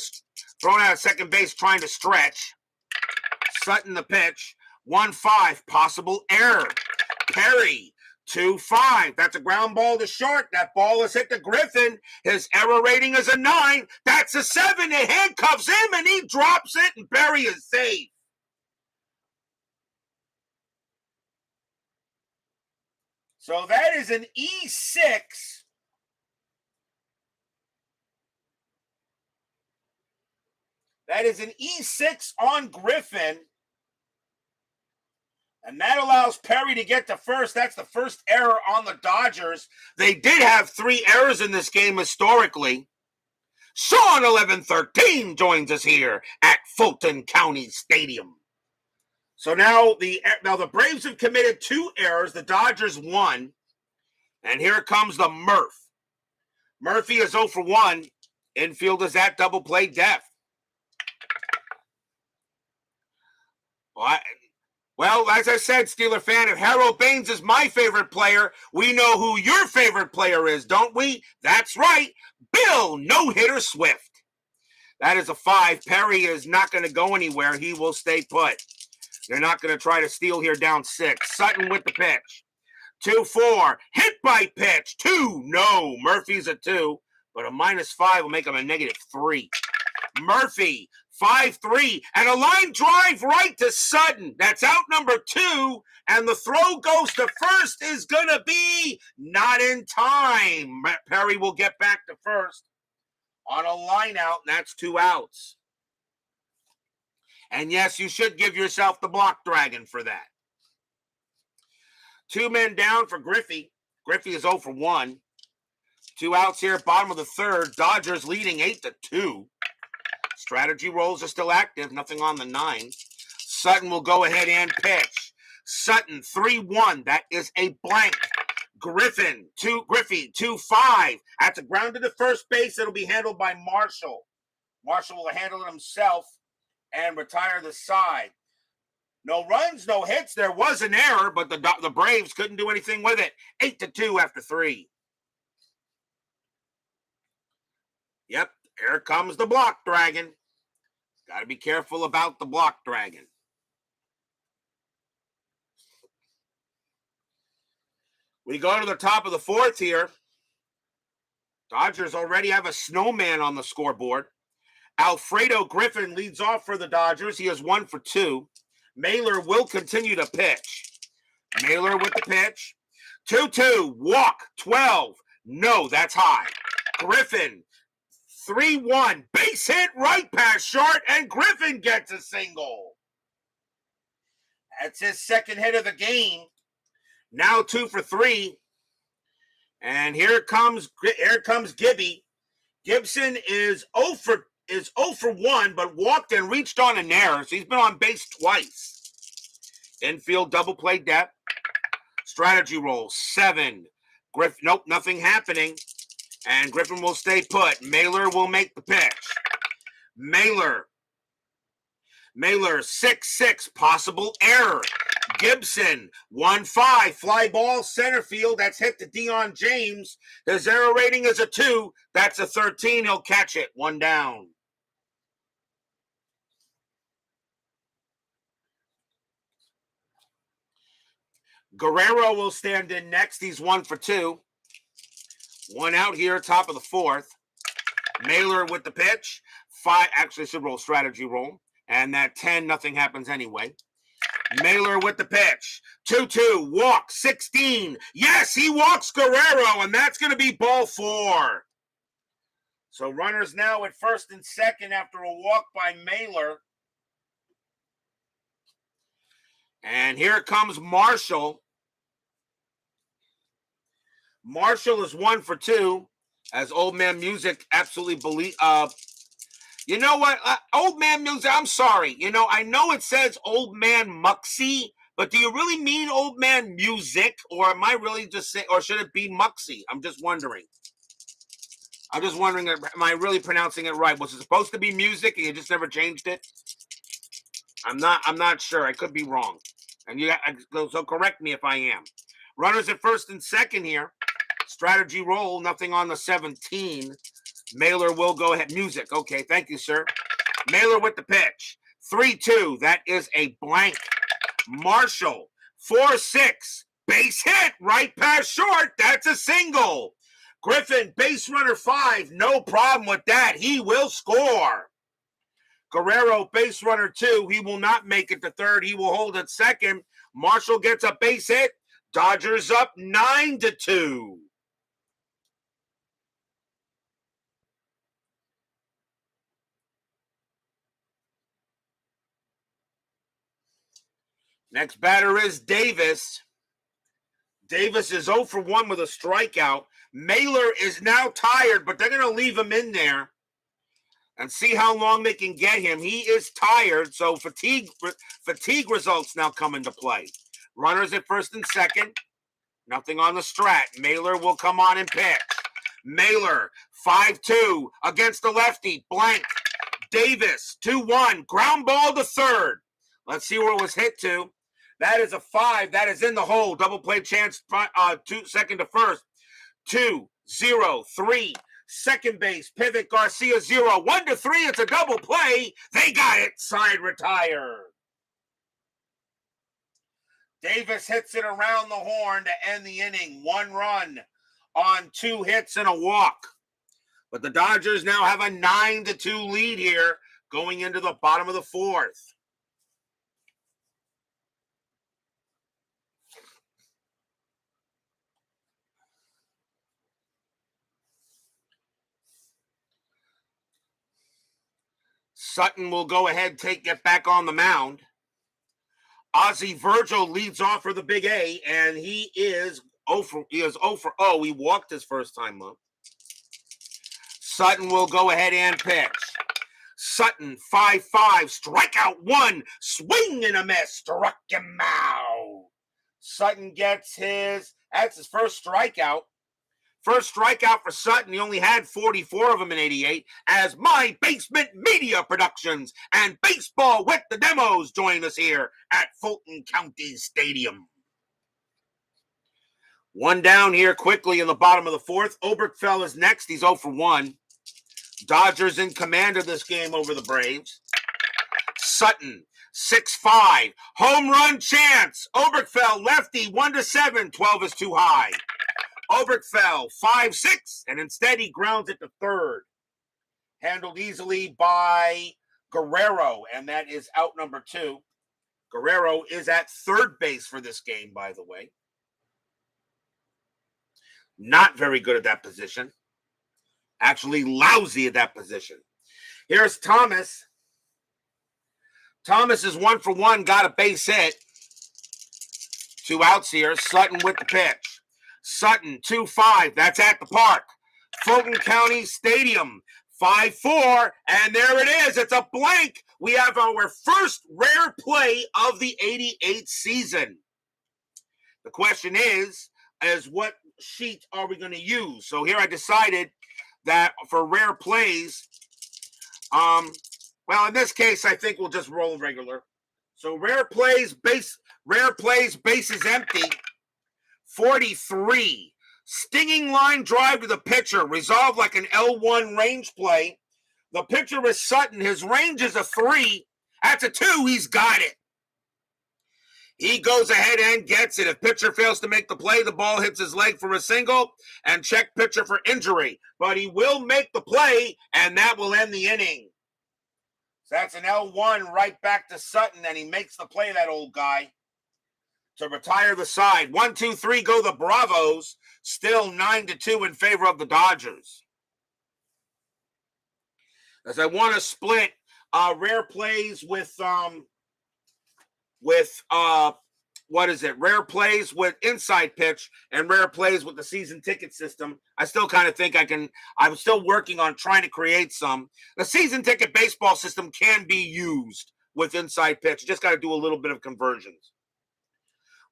stretch. Sutton the pitch. 1-5. Possible error. Perry. 2-5. That's a ground ball to short. That ball is hit to Griffin. His error rating is a 9. That's a 7. It handcuffs him, and he drops it, and Perry is safe. So that is an E6. That is an E6 on Griffin. And that allows Perry to get to first. That's the first error on the Dodgers. They did have 3 errors in this game historically. Sean 1113 joins us here at Fulton County Stadium. So now the Braves have committed 2 errors. The Dodgers 1. And here comes the Murph. Murphy is 0 for 1. Infield is at double play depth. Well, as I said, Steeler fan, if Harold Baines is my favorite player, we know who your favorite player is, don't we? That's right, Bill No-Hitter Swift. That is a 5. Perry is not going to go anywhere. He will stay put. They're not going to try to steal here down 6. Sutton with the pitch. 2-4. Hit by pitch. 2. No. Murphy's a 2, but a -5 will make him a -3. Murphy, 5-3, and a line drive right to Sutton. That's out number 2, and the throw goes to first is going to be not in time. Perry will get back to first on a line out, and that's 2 outs. And yes, you should give yourself the block dragon for that. 2 men down for Griffey. Griffey is 0 for 1. 2 outs here, bottom of the third. Dodgers leading 8-2. Strategy rolls are still active. Nothing on the 9. Sutton will go ahead and pitch. Sutton 3-1. That is a blank. Griffey 2-5. That's a ground to the first base. It'll be handled by Marshall. Marshall will handle it himself and retire the side. No runs, no hits. There was an error, but the Braves couldn't do anything with it. 8-2 after 3. Yep, here comes the block dragon. Got to be careful about the block dragon. We go to the top of the 4th here. Dodgers already have a snowman on the scoreboard. Alfredo Griffin leads off for the Dodgers. He is 1 for 2. Mailer will continue to pitch. Mailer with the pitch. 2-2. Walk. 12. No, that's high. Griffin. 3-1. Base hit right past short, and Griffin gets a single. That's his second hit of the game. Now 2 for 3. And here comes Gibby. Gibson is 0 for 1, but walked and reached on an error, so he's been on base twice. Infield double play depth. Strategy roll 7. Nope, nothing happening. And Griffin will stay put. Mailer will make the pitch. Mailer 6-6, possible error. Gibson 1-5, fly ball center field. That's hit to Dion James. His error rating is a 2. That's a 13. He'll catch it. 1 down. Guerrero will stand in next. He's 1 for 2. 1 out here, top of the 4th. Mailer with the pitch. 5, actually should roll strategy roll. And that 10, nothing happens anyway. Mailer with the pitch. 2-2, walk, 16. Yes, he walks Guerrero, and that's going to be ball 4. So runners now at first and second after a walk by Mailer. And here comes Marshall. Marshall is 1 for 2, as Old Man Music absolutely you know what? Old Man Music, I'm sorry. I know it says Old Man Muxie, but do you really mean Old Man Music? Or am I really just saying, or should it be Muxie? I'm just wondering. Am I really pronouncing it right? Was it supposed to be music and you just never changed it? I'm not sure. I could be wrong. And so correct me if I am. Runners at first and second here. Strategy roll, nothing on the 17. Mailer will go ahead. Music. Okay, thank you, sir. Mailer with the pitch. 3-2. That is a blank. Marshall. 4-6. Base hit. Right past short. That's a single. Griffin, base runner 5. No problem with that. He will score. Guerrero, base runner 2. He will not make it to third. He will hold at second. Marshall gets a base hit. Dodgers up 9-2. Next batter is Davis. Davis is 0 for 1 with a strikeout. Mailer is now tired, but they're going to leave him in there and see how long they can get him. He is tired, so fatigue results now come into play. Runners at first and second. Nothing on the strat. Mailer will come on and pitch. Mailer, 5-2 against the lefty. Blank. Davis, 2-1. Ground ball to third. Let's see where it was hit to. That is a 5. That is in the hole. Double play chance, second to first. 2-0-3. Second base, pivot, Garcia 0. 1-3. It's a double play. They got it. Side retired. Davis hits it around the horn to end the inning. 1 run on 2 hits and a walk. But the Dodgers now have a 9-2 lead here going into the bottom of the 4th. Sutton will go ahead and get back on the mound. Ozzie Virgil leads off for the Big A, and he is 0 for 0. He walked his first time up. Sutton will go ahead and pitch. Sutton, 5-5, strikeout 1, swing and a miss, struck him out. Sutton gets that's his first strikeout. First strikeout for Sutton. He only had 44 of them in 88 as My Basement Media Productions and Baseball with the Demos join us here at Fulton County Stadium. 1 down here quickly in the bottom of the 4th. Oberkfell is next. He's 0 for 1. Dodgers in command of this game over the Braves. Sutton, 6-5. Home run chance. Oberkfell, lefty, 1-7. 12 is too high. Oberkfell, 5-6, and instead he grounds it to third. Handled easily by Guerrero, and that is out number 2. Guerrero is at third base for this game, by the way. Not very good at that position. Actually lousy at that position. Here's Thomas. Thomas is 1 for 1, got a base hit. 2 outs here. Sutton with the pitch. Sutton, 2-5. That's at the park. Fulton County Stadium, 5-4. And there it is. It's a blank. We have our first rare play of the 88 season. The question is what sheet are we going to use? So here I decided that for rare plays, well, in this case, I think we'll just roll regular. So rare plays, base is empty. 43. Stinging line drive to the pitcher, resolved like an L1 range play. The pitcher is Sutton. His range is a 3. That's a 2. He's got it. He goes ahead and gets it. If pitcher fails to make the play, the ball hits his leg for a single and check pitcher for injury. But he will make the play, and that will end the inning. So that's an L1 right back to Sutton, and he makes the play, that old guy, to retire the side. 1, 2, 3 go the Bravos. Still 9-2 in favor of the Dodgers. As I want to split rare plays with rare plays with inside pitch and rare plays with the season ticket system. I still kind of think I'm still working on trying to create some. The season ticket baseball system can be used with inside pitch. You just got to do a little bit of conversions.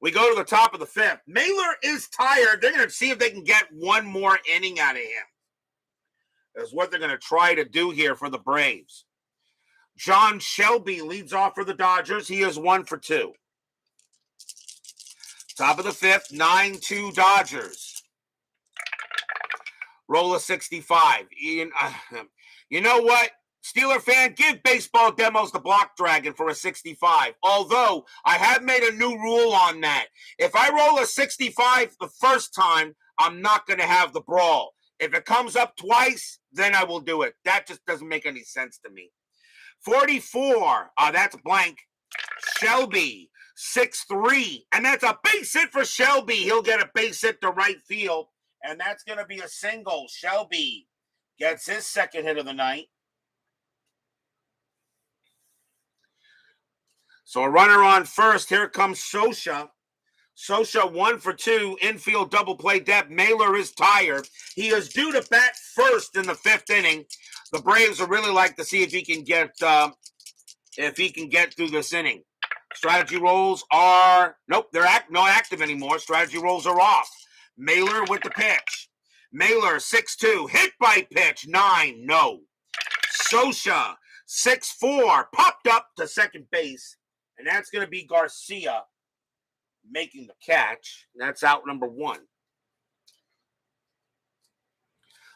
We go to the top of the fifth. Mailer is tired. They're going to see if they can get one more inning out of him. That's what they're going to try to do here for the Braves. John Shelby leads off for the Dodgers. He is 1 for 2. Top of the fifth, 9-2 Dodgers. Roll a 65. You know what? Steeler fan, give Baseball Demos the Block Dragon for a 65. Although, I have made a new rule on that. If I roll a 65 the first time, I'm not going to have the brawl. If it comes up twice, then I will do it. That just doesn't make any sense to me. 44, that's blank. Shelby, 6-3. And that's a base hit for Shelby. He'll get a base hit to right field. And that's going to be a single. Shelby gets his second hit of the night. So a runner on first. Here comes Sosha. Sosha 1 for 2. Infield double play depth. Mailer is tired. He is due to bat first in the fifth inning. The Braves would really like to see if he can get through this inning. Strategy rolls are they're not active anymore. Strategy rolls are off. Mailer with the pitch. Mailer 6-2. Hit by pitch 9. No. Sosha 6-4. Popped up to second base. And that's going to be Garcia making the catch. That's out number 1.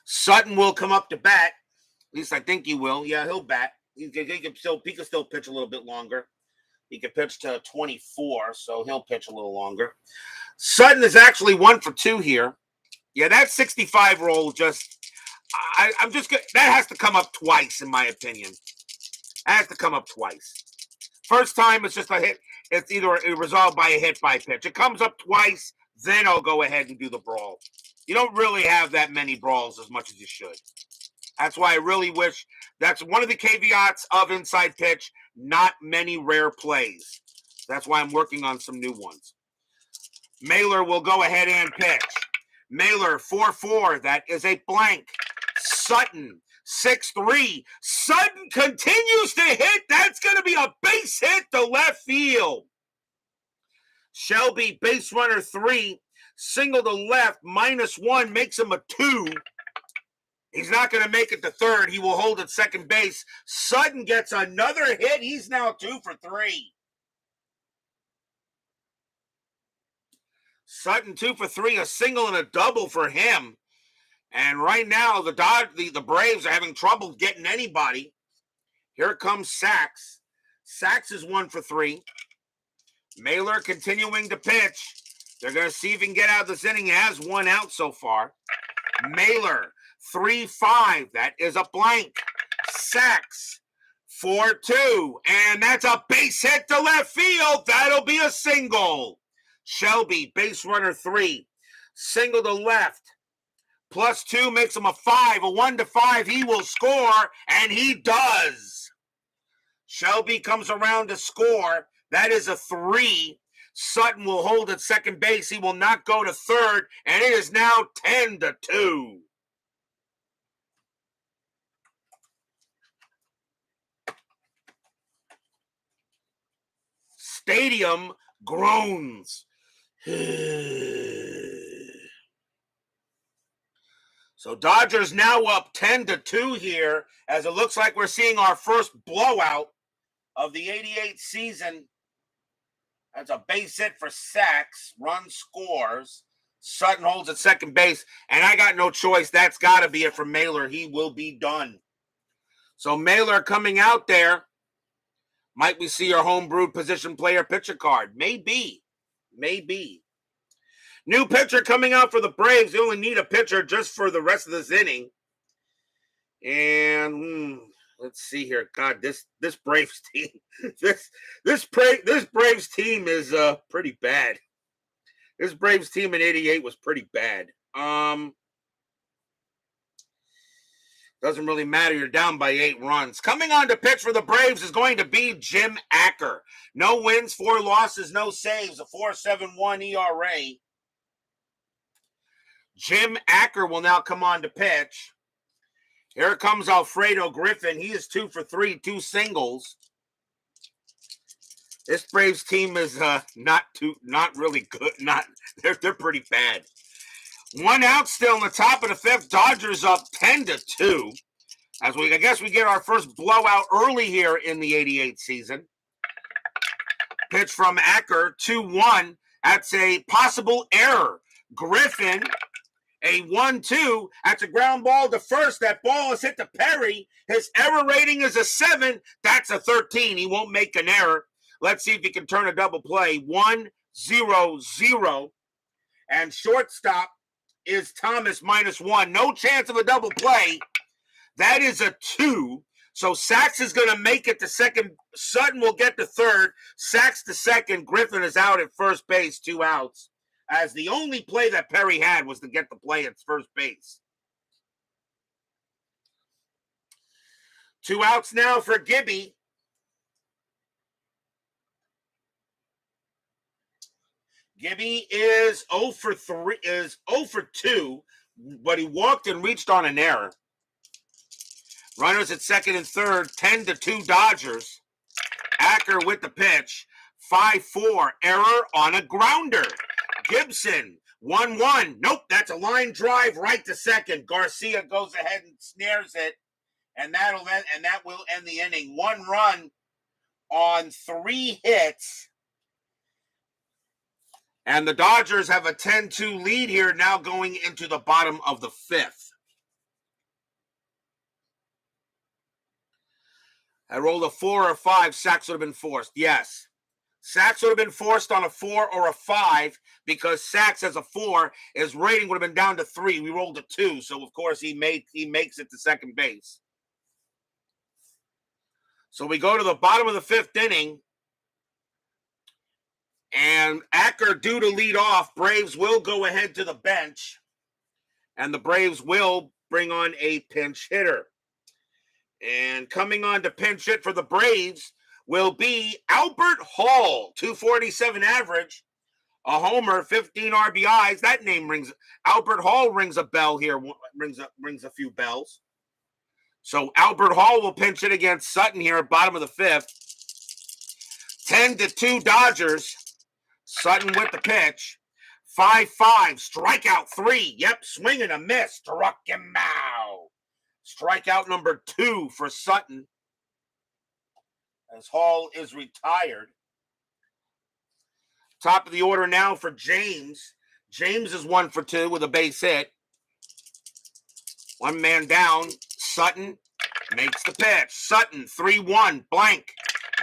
Sutton will come up to bat. At least I think he will. Yeah, he'll bat. He can still pitch a little bit longer. He can pitch to 24, so he'll pitch a little longer. Sutton is actually 1 for 2 here. Yeah, that 65 roll that has to come up twice, in my opinion. That has to come up twice. First time, it's just a hit. It's either resolved by a hit by pitch. It comes up twice, then I'll go ahead and do the brawl. You don't really have that many brawls as much as you should. That's why I really wish. That's one of the caveats of inside pitch. Not many rare plays. That's why I'm working on some new ones. Mailer will go ahead and pitch. Mailer 4-4. That is a blank. Sutton 6-3. Sutton continues to hit. That's going to be a base hit to left field. Shelby, base runner 3. Single to left, -1 makes him a 2. He's not going to make it to third. He will hold at second base. Sutton gets another hit. He's now 2 for 3. Sutton 2 for 3, a single and a double for him. And right now, the Braves are having trouble getting anybody. Here comes Sachs. Sachs is 1 for 3. Mailer continuing to pitch. They're going to see if he can get out of this inning. He has 1 out so far. Mailer 3-5. That is a blank. Sachs 4-2. And that's a base hit to left field. That'll be a single. Shelby, base runner 3. Single to left. +2 makes him a 5. A 1 to 5. He will score, and he does. Shelby comes around to score. That is a 3. Sutton will hold at second base. He will not go to third, and it is now 10-2. Stadium groans. So Dodgers now up 10-2 here, as it looks like we're seeing our first blowout of the 88 season. That's a base hit for Sachs. Run scores. Sutton holds at second base, and I got no choice. That's got to be it for Mailer. He will be done. So Mailer coming out there. Might we see your homebrewed position player pitcher card? Maybe. New pitcher coming out for the Braves. They only need a pitcher just for the rest of this inning. And Let's see here. God, this Braves team, this Braves team is pretty bad. This Braves team in '88 was pretty bad. Doesn't really matter. You're down by 8 runs. Coming on to pitch for the Braves is going to be Jim Acker. No wins, 4 losses, no saves, a 4.71 ERA. Jim Acker will now come on to pitch. Here comes Alfredo Griffin. He is 2 for 3, 2 singles. This Braves team is not really good. They're pretty bad. 1 out still in the top of the 5th. Dodgers up 10-2. I guess we get our first blowout early here in the '88 season. Pitch from Acker, 2-1. That's a possible error. Griffin, a 1-2. That's a ground ball to first. That ball is hit to Perry. His error rating is a 7. That's a 13. He won't make an error. Let's see if he can turn a double play. 1-0-0. And shortstop is Thomas -1. No chance of a double play. That is a 2. So Sachs is going to make it to second. Sutton will get to third. Sachs to second. Griffin is out at first base, 2 outs. As the only play that Perry had was to get the play at first base. 2 outs now for Gibby. Gibby is 0 for 2, but he walked and reached on an error. Runners at second and third, 10-2 Dodgers. Acker with the pitch. 5-4, error on a grounder. Gibson, 1-1. Nope, that's a line drive right to second. Garcia goes ahead and snares it, and that will end the inning. 1 run on 3 hits. And the Dodgers have a 10-2 lead here now going into the bottom of the 5th. I rolled a 4 or a 5. Sachs would have been forced. Yes. Sachs would have been forced on a 4 or a 5 because Sachs as a 4, his rating would have been down to 3. We rolled a 2, so of course he makes it to second base. So we go to the bottom of the 5th inning. And Acker due to lead off. Braves will go ahead to the bench. And the Braves will bring on a pinch hitter. And coming on to pinch hit for the Braves will be Albert Hall, 247 average, a homer, 15 RBIs. That name rings. Albert Hall rings a bell here. Rings a few bells. So Albert Hall will pinch it against Sutton here at bottom of the 5th. 10-2 Dodgers. Sutton with the pitch. 5-5, strikeout 3. Yep, swing and a miss. Struck him out. Strikeout number 2 for Sutton, as Hall is retired. Top of the order now for James. James is 1 for 2 with a base hit. 1 man down. Sutton makes the pitch. Sutton, 3-1, blank.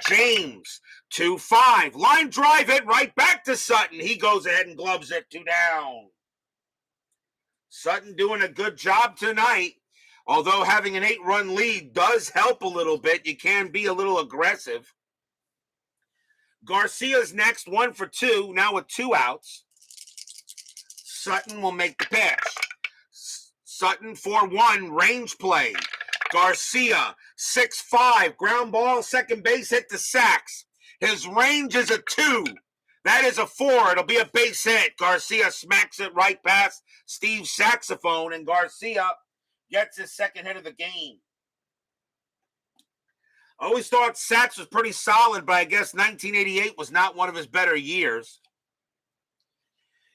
James, 2-5. Line drive it right back to Sutton. He goes ahead and gloves it, 2 down. Sutton doing a good job tonight. Although having an 8-run lead does help a little bit. You can be a little aggressive. Garcia's next, 1 for 2, now with 2 outs. Sutton will make the pitch. Sutton, 4-1, range play. Garcia, 6-5, ground ball, second base hit to Sachs. His range is a 2. That is a 4. It'll be a base hit. Garcia smacks it right past Steve's saxophone, and Garcia gets his second hit of the game. I always thought Sachs was pretty solid, but I guess 1988 was not one of his better years.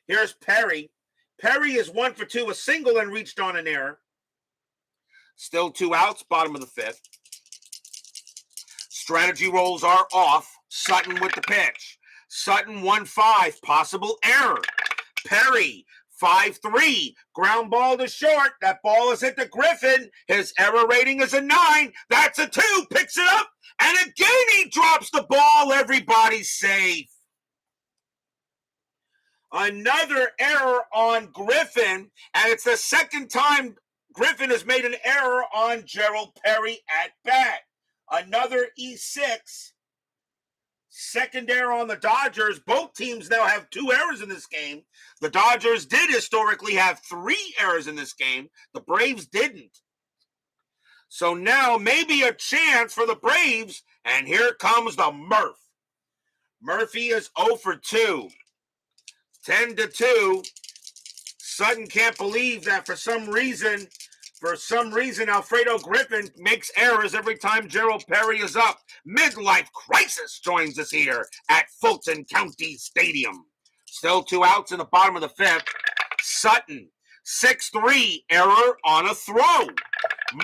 Here's Perry. Perry is 1 for 2, a single and reached on an error. Still 2 outs, bottom of the 5th. Strategy rolls are off. Sutton with the pitch. Sutton 1-5, possible error. Perry 5-3, ground ball to short. That ball is hit to Griffin. His error rating is a 9. That's a 2. Picks it up, and again he drops the ball. Everybody's safe. Another error on Griffin, and it's the second time Griffin has made an error on Gerald Perry at bat. Another E6. Second error on the Dodgers. Both teams now have 2 errors in this game. The Dodgers did historically have 3 errors in this game. The Braves didn't. So now maybe a chance for the Braves. And here comes the Murph. Murphy is 0 for 2. 10-2. Sutton can't believe that for some reason, Alfredo Griffin makes errors every time Gerald Perry is up. Midlife crisis joins us here at Fulton County Stadium. Still 2 outs in the bottom of the 5th. Sutton, 6-3, error on a throw.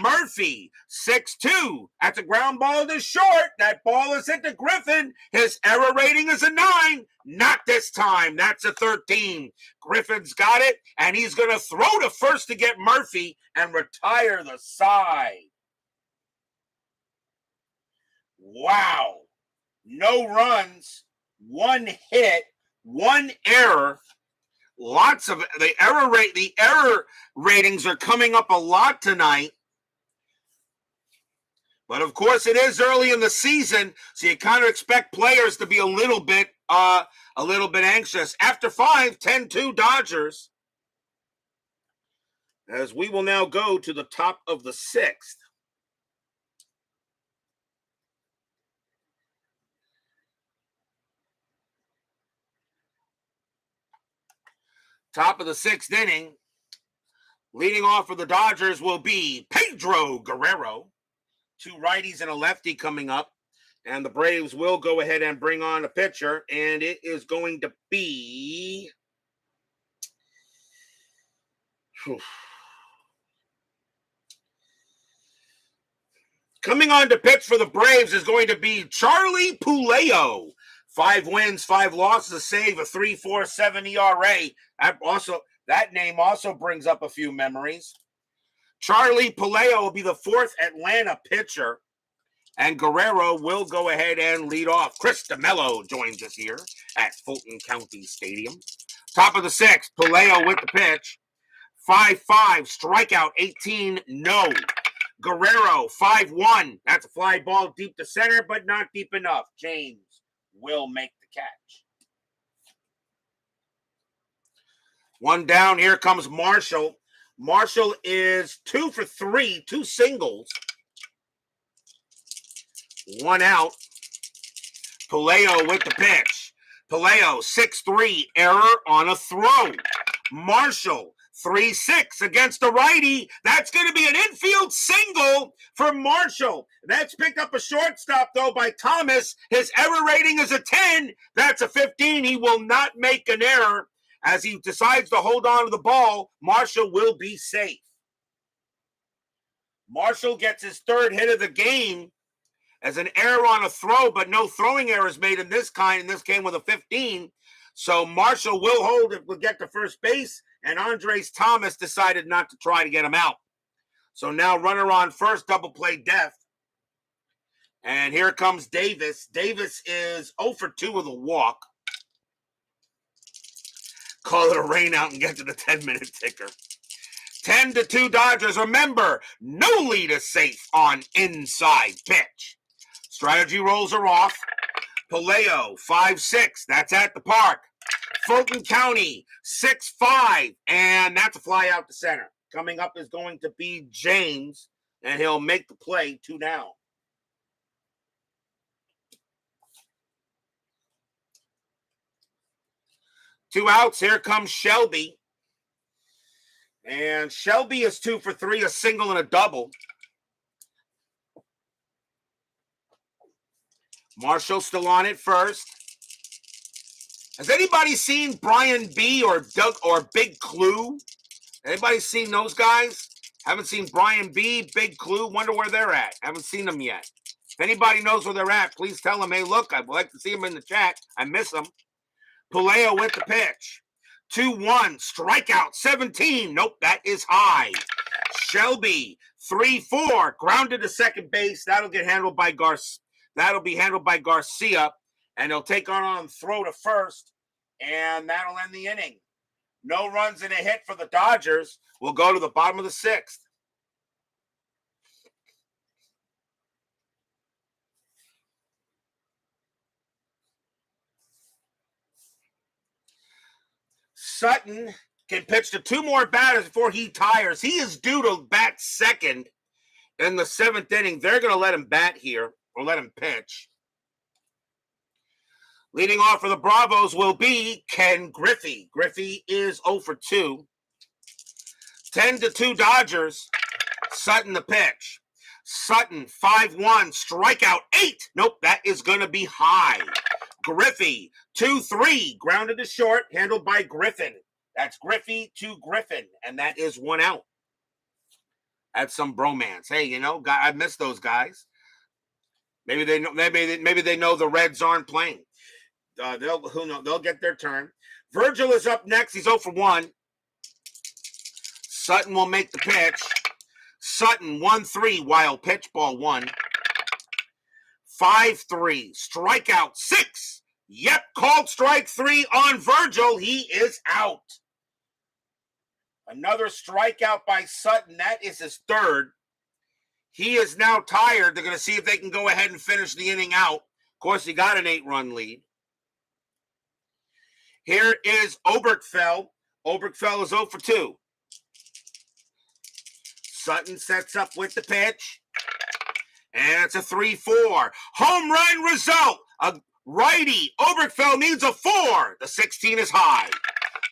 Murphy, 6-2. That's a ground ball to short. That ball is hit to Griffin. His error rating is a 9. Not this time. That's a 13. Griffin's got it, and he's going to throw to first to get Murphy and retire the side. Wow. No runs, 1 hit, 1 error. Lots of the error ratings are coming up a lot tonight. But of course, it is early in the season, so you kind of expect players to be a little bit anxious. After 5, 10-2 Dodgers. As we will now go to the top of the 6th. Top of the 6th inning. Leading off for the Dodgers will be Pedro Guerrero. 2 righties and a lefty coming up. And the Braves will go ahead and bring on a pitcher. And it is going to be... Coming on to pitch for the Braves is going to be Charlie Puleo. 5 wins, 5 losses, a save, a 3.47 ERA. That name also brings up a few memories. Charlie Puleo will be the 4th Atlanta pitcher, and Guerrero will go ahead and lead off. Chris DeMello joins us here at Fulton County Stadium. Top of the 6th, Puleo with the pitch. 5-5, strikeout, 18, no. Guerrero, 5-1. That's a fly ball deep to center, but not deep enough. James will make the catch. 1 down. Here comes Marshall. Marshall is 2 for 3, 2 singles. 1 out. Puleo with the pitch. Puleo, 6-3, error on a throw. Marshall, 3-6 against the righty. That's going to be an infield single for Marshall. That's picked up a shortstop, though, by Thomas. His error rating is a 10. That's a 15. He will not make an error. As he decides to hold on to the ball, Marshall will be safe. Marshall gets his 3rd hit of the game as an error on a throw, but no throwing errors made in this game with a 15. So Marshall will get to first base, and Andres Thomas decided not to try to get him out. So now runner on first, double play death. And here comes Davis. Davis is 0 for 2 with a walk. Call it a rain out and get to the 10-minute ticker. 10-2 Dodgers. Remember, no lead is safe on inside pitch. Strategy rolls are off. Puleo, 5-6. That's at the park. Fulton County, 6-5. And that's a fly out to center. Coming up is going to be James, and he'll make the play. 2 down. Two outs. Here comes Shelby. And Shelby is 2 for 3, a single and a double. Marshall still on it first. Has anybody seen Brian B. or Big Clue? Anybody seen those guys? Haven't seen Brian B., Big Clue. Wonder where they're at. Haven't seen them yet. If anybody knows where they're at, please tell them, hey, look, I'd like to see them in the chat. I miss them. Puleo with the pitch. 2-1, strikeout, 17. Nope, that is high. Shelby, 3-4, grounded to second base. That'll be handled by Garcia, and he'll take on throw to first, and that'll end the inning. No runs and a hit for the Dodgers. We'll go to the bottom of the 6th. Sutton can pitch to 2 more batters before he tires. He is due to bat second in the 7th inning. They're going to let him bat here, or let him pitch. Leading off for the Bravos will be Ken Griffey. Griffey is 0 for 2. 10-2 Dodgers. Sutton the pitch. Sutton 5-1, strikeout 8. Nope, that is going to be high. Griffey 2-3, grounded to short, handled by Griffin. That's Griffey to Griffin, and that is 1 out. That's some bromance. Hey, you know, I miss those guys. Maybe they know. Maybe they know the Reds aren't playing. They'll get their turn. Virgil is up next. He's 0 for 1. Sutton will make the pitch. Sutton 1-3, wild pitch, ball 1. 5-3, strikeout 6. Yep, called strike 3 on Virgil. He is out. Another strikeout by Sutton. That is his 3rd. He is now tired. They're going to see if they can go ahead and finish the inning out. Of course, he got an 8-run lead. Here is Oberkfell. Oberkfell is 0 for 2. Sutton sets up with the pitch. And it's a 3-4. Home run result. A righty. Oberkfell needs a 4. The 16 is high.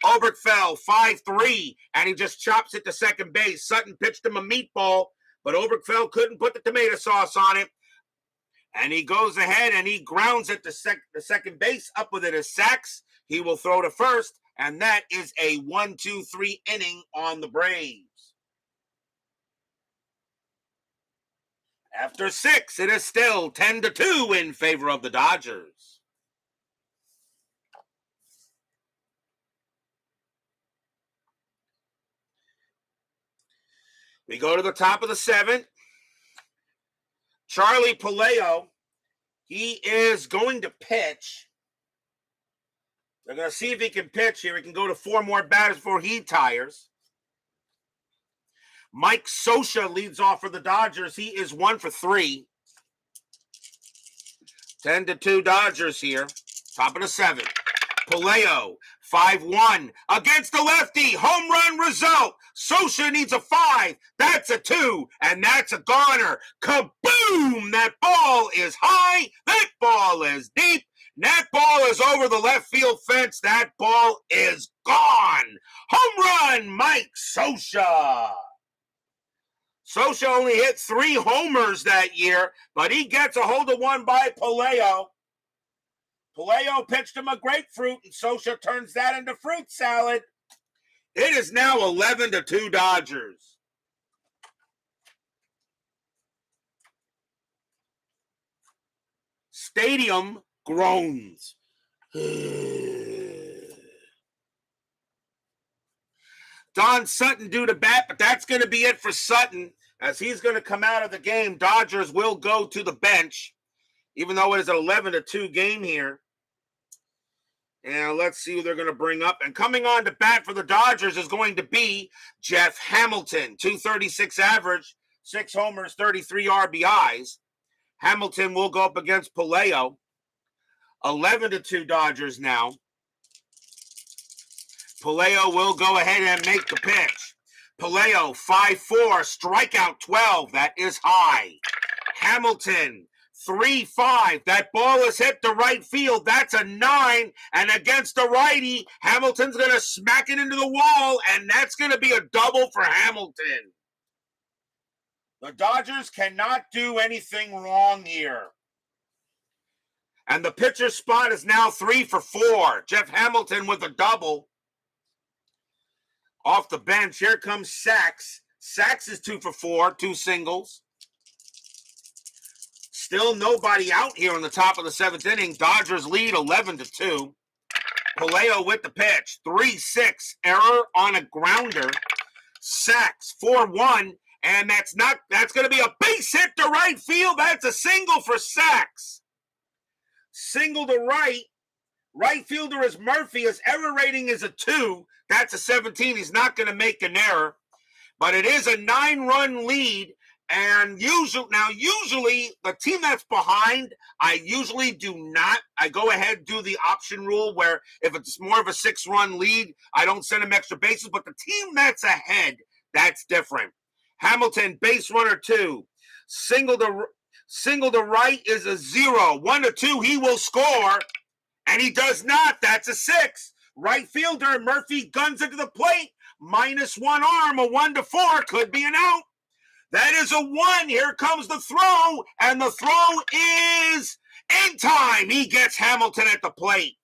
Oberkfell 5-3. And he just chops it to second base. Sutton pitched him a meatball, but Oberkfell couldn't put the tomato sauce on it. And he goes ahead and he grounds it to second base. Up with it is Sachs. He will throw to first. And that is a 1-2-3 inning on the Braves. After 6, it is still 10-2 in favor of the Dodgers. We go to the top of the 7th. Charlie Palaio, he is going to pitch. They're going to see if he can pitch here. He can go to 4 more batters before he tires. Mike Scioscia leads off for the Dodgers. He is 1 for 3. 10-2 Dodgers here. Top of the 7th. Palaio, 5-1 against the lefty. Home run result. Scioscia needs a 5. That's a 2. And that's a goner. Kaboom! That ball is high. That ball is deep. That ball is over the left field fence. That ball is gone. Home run, Mike Scioscia. Scioscia only hit 3 homers that year, but he gets a hold of one by Palaio. Palaio pitched him a grapefruit, and Scioscia turns that into fruit salad. It is now 11-2 Dodgers. Stadium groans. Don Sutton due to bat, but that's going to be it for Sutton as he's going to come out of the game. Dodgers will go to the bench, even though it is an 11-2 game here. And let's see who they're going to bring up. And coming on to bat for the Dodgers is going to be Jeff Hamilton, 236 average, 6 homers, 33 RBIs. Hamilton will go up against Palaio. 11-2 Dodgers now. Palaio will go ahead and make the pitch. Palaio, 5-4, strikeout 12. That is high. Hamilton, 3-5. That ball is hit to right field. That's a 9. And against the righty, Hamilton's going to smack it into the wall, and that's going to be a double for Hamilton. The Dodgers cannot do anything wrong here. And the pitcher spot is now 3 for 4. Jeff Hamilton with a double. Off the bench, here comes Sachs. Sachs is 2 for 4, 2 singles. Still nobody out here on the top of the 7th inning. Dodgers lead 11-2. Palaio with the pitch. 3-6, error on a grounder. Sachs, 4-1, and that's going to be a base hit to right field. That's a single for Sachs. Single to right. Right fielder is Murphy. His error rating is a 2. That's a 17. He's not going to make an error. But it is a 9-run lead. And usually the team that's behind, I usually do not. I go ahead and do the option rule where if it's more of a 6-run lead, I don't send them extra bases. But the team that's ahead, that's different. Hamilton, base runner 2. Single to right is a 0. 1 to 2, he will score. And he does not. That's a 6. Right fielder, Murphy guns into the plate. -1 arm, a 1 to 4, could be an out. That is a 1. Here comes the throw, and the throw is in time. He gets Hamilton at the plate.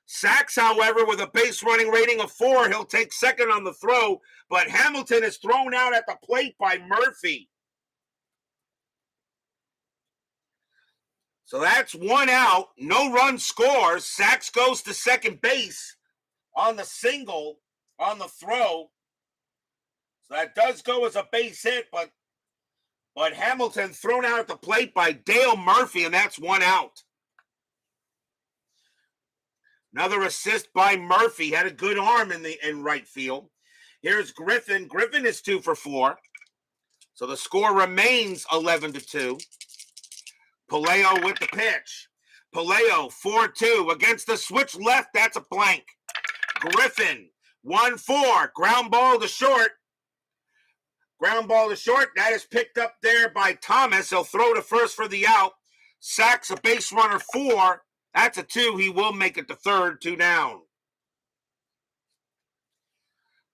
Sachs, however, with a base running rating of 4, he'll take second on the throw, but Hamilton is thrown out at the plate by Murphy. So that's 1 out. No run scores. Sachs goes to second base on the single on the throw. So that does go as a base hit, but Hamilton thrown out at the plate by Dale Murphy, and that's 1 out. Another assist by Murphy. Had a good arm in right field. Here's Griffin. Griffin is 2 for 4. So the score remains 11 to 2. Palaio with the pitch. Palaio 4-2 against the switch left. That's a blank. Griffin 1-4. Ground ball to short. Ground ball to short. That is picked up there by Thomas. He'll throw to first for the out. Sachs a base runner 4. That's a 2. He will make it to third. 2 down.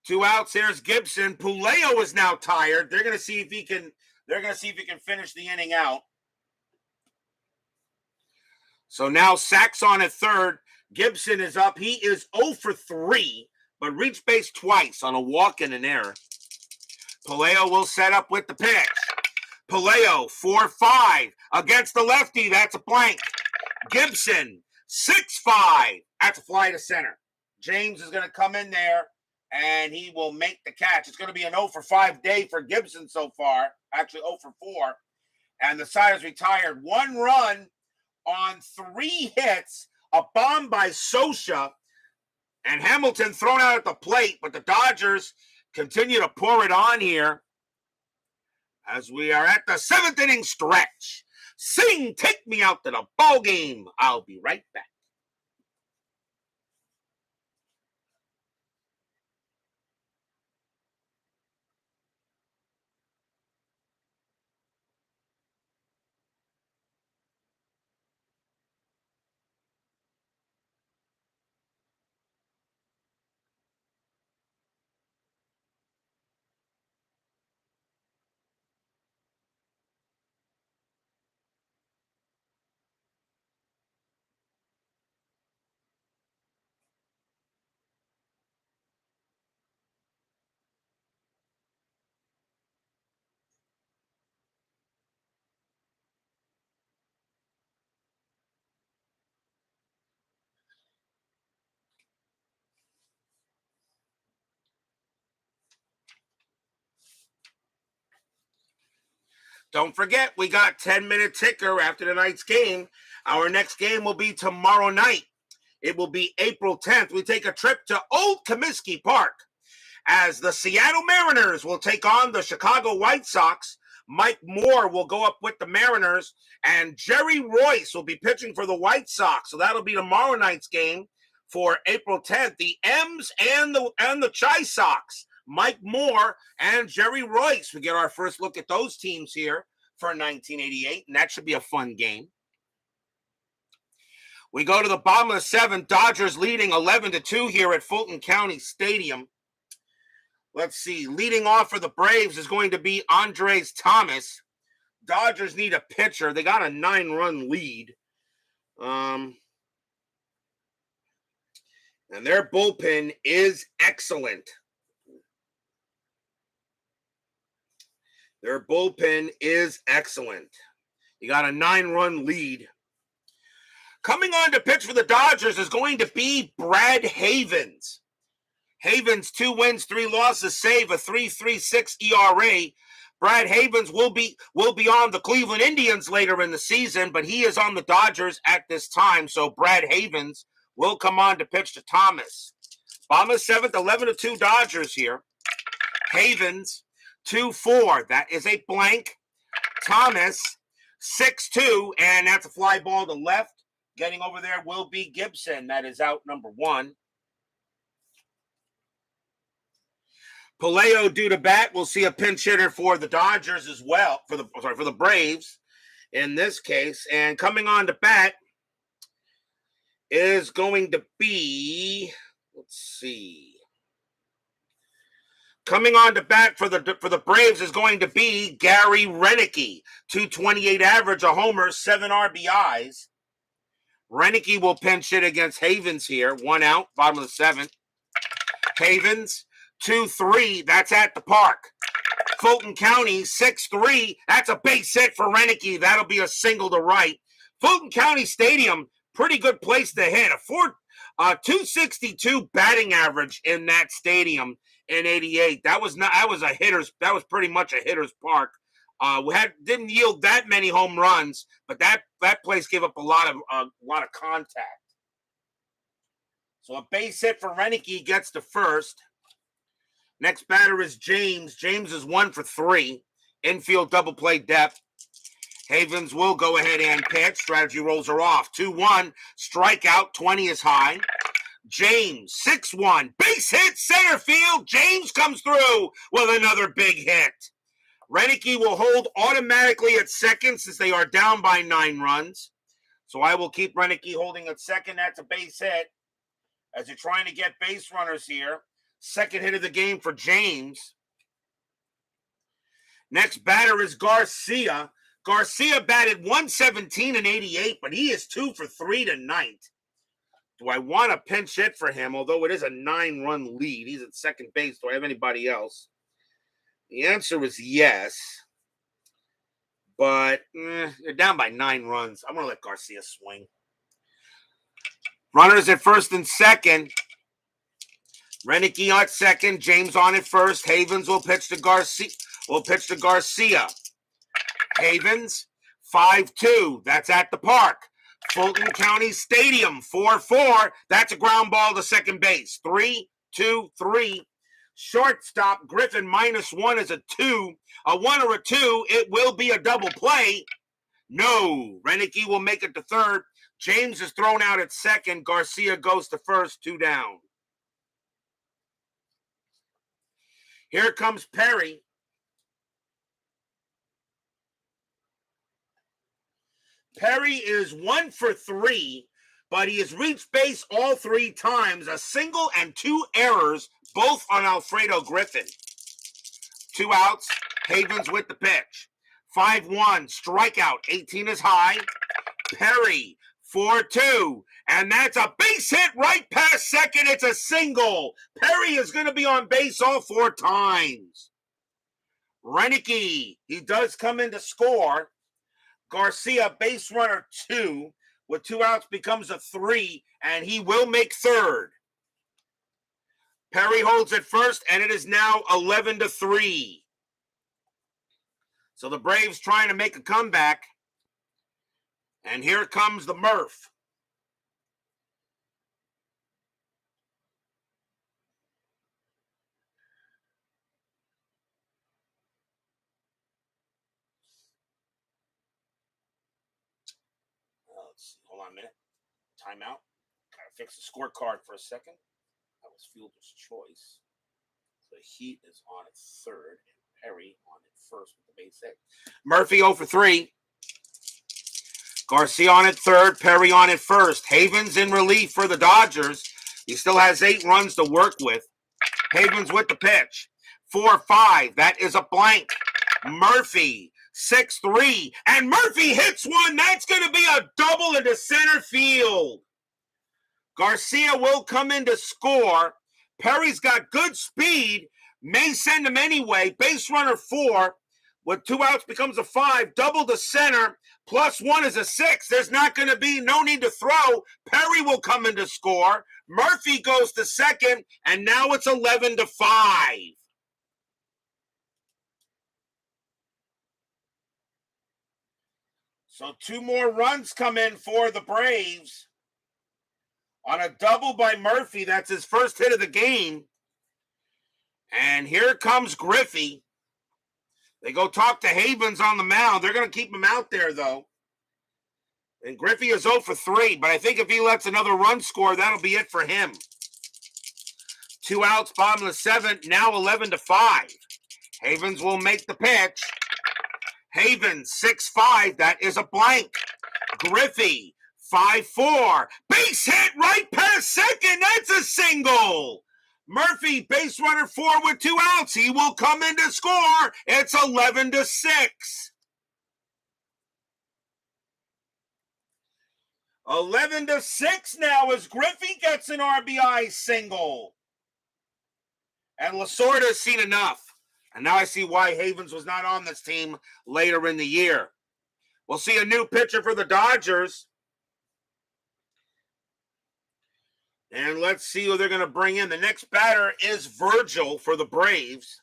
2 outs. Here's Gibson. Palaio is now tired. They're going to see if he can. They're going to see if he can finish the inning out. So now Sachs on at third. Gibson is up. He is 0 for 3, but reached base twice on a walk and an error. Palaio will set up with the pitch. Palaio 4-5 against the lefty. That's a blank. Gibson 6-5. That's a fly to center. James is going to come in there, and he will make the catch. It's going to be an 0 for 5 day for Gibson so far. Actually, 0 for 4. And the side is retired. 1 run on 3 hits. A bomb by Sosha. And Hamilton thrown out at the plate, but the Dodgers continue to pour it on here as we are at the 7th inning stretch. Sing, take me out to the ball game. I'll be right back. Don't forget, we got 10-minute ticker after tonight's game. Our next game will be tomorrow night. It will be April 10th. We take a trip to Old Comiskey Park as the Seattle Mariners will take on the Chicago White Sox. Mike Moore will go up with the Mariners, and Jerry Royce will be pitching for the White Sox. So that'll be tomorrow night's game for April 10th. The M's and the Chi Sox. Mike Moore and Jerry Royce. We get our first look at those teams here for 1988, and that should be a fun game. We go to the bottom of the 7th. Dodgers leading 11-2 here at Fulton County Stadium. Let's see. Leading off for the Braves is going to be Andres Thomas. Dodgers need a pitcher. They got a 9-run lead. And their bullpen is excellent. Their bullpen is excellent. You got a 9-run lead. Coming on to pitch for the Dodgers is going to be Brad Havens. Havens, 2 wins, 3 losses, save a 3.36 ERA. Brad Havens will be on the Cleveland Indians later in the season, but he is on the Dodgers at this time. So Brad Havens will come on to pitch to Thomas. Bottom of 7th, 11-2 Dodgers here. Havens 2-4. That is a blank. Thomas, 6-2, and that's a fly ball to left. Getting over there will be Gibson. That is out number 1. Paleo due to bat. We'll see a pinch hitter for the Dodgers as well, for the Braves in this case. And coming on to bat is going to be, let's see. Coming on to bat for the Braves is going to be Gary Renicky. 228 average, a homer, 7 RBIs. Renicky will pinch hit against Havens here. 1 out, bottom of the 7th. Havens, 2-3. That's at the park. Fulton County, 6-3. That's a base hit for Renicky. That'll be a single to right. Fulton County Stadium, pretty good place to hit. A 262 batting average in that stadium in '88. That was pretty much a hitter's park. Didn't yield that many home runs, but that place gave up a lot of contact. So a base hit for Renicky gets to first. Next batter is James. James is 1 for 3. Infield double play depth. Havens will go ahead and pitch. Strategy rolls are off. 2-1. Strikeout. 20 is high. James, 6-1. Base hit, center field. James comes through with another big hit. Renicky will hold automatically at second since they are down by 9 runs. So I will keep Renicky holding at second. That's a base hit. As you're trying to get base runners here. Second hit of the game for James. Next batter is Garcia. Garcia batted 117 in '88, but he is 2 for 3 tonight. Do I want a pinch hit for him? Although it is a 9-run lead. He's at second base. Do I have anybody else? The answer is yes. But they're down by 9 runs. I'm going to let Garcia swing. Runners at first and second. Renicky on second. James on at first. Havens will pitch to Garcia. Havens, 5-2. That's at the park. Fulton County Stadium, 4-4. That's a ground ball to second base. 3-2-3. Shortstop, Griffin, -1 is a 2. A 1 or a 2, it will be a double play. No. Renicky will make it to third. James is thrown out at second. Garcia goes to first, 2 down. Here comes Perry. Perry is 1 for 3, but he has reached base all 3 times. A single and 2 errors, both on Alfredo Griffin. 2 outs. Havens with the pitch. 5-1, strikeout. 18 is high. Perry, 4-2. And that's a base hit right past second. It's a single. Perry is going to be on base all 4 times. Renicky, he does come in to score. Garcia, base runner 2. With 2 outs becomes a 3. And he will make third. Perry holds at first, and it is now 11-3. So the Braves trying to make a comeback. And here comes the Murph. Let's see. Hold on a minute. Timeout. Gotta fix the scorecard for a second. That was fielder's choice. So Heat is on at third, and Perry on at first with the base hit. Murphy 0 for 3. Garcia on at third, Perry on at first. Havens in relief for the Dodgers. He still has 8 runs to work with. Havens with the pitch. 4-5. That is a blank. Murphy, 6-3. And Murphy hits one. That's going to be a double into center field. Garcia will come in to score. Perry's got good speed. May send him anyway. Base runner 4. With 2 outs becomes a 5. Double to center. +1 is a 6. There's not going to be no need to throw. Perry will come in to score. Murphy goes to second. And now it's 11-5. So 2 more runs come in for the Braves. On a double by Murphy. That's his first hit of the game. And here comes Griffey. They go talk to Havens on the mound. They're going to keep him out there, though. And Griffey is 0 for 3, but I think if he lets another run score, that'll be it for him. 2 outs, bottom of the 7th, now 11 to 5. Havens will make the pitch. Havens, 6-5, that is a blank. Griffey, 5-4, base hit right past second, that's a single. Murphy, base runner 4 with 2 outs. He will come in to score. It's 11 to 6. 11 to 6 now as Griffey gets an RBI single. And Lasorda's seen enough. And now I see why Havens was not on this team later in the year. We'll see a new pitcher for the Dodgers. And let's see who they're going to bring in. The next batter is Virgil for the Braves.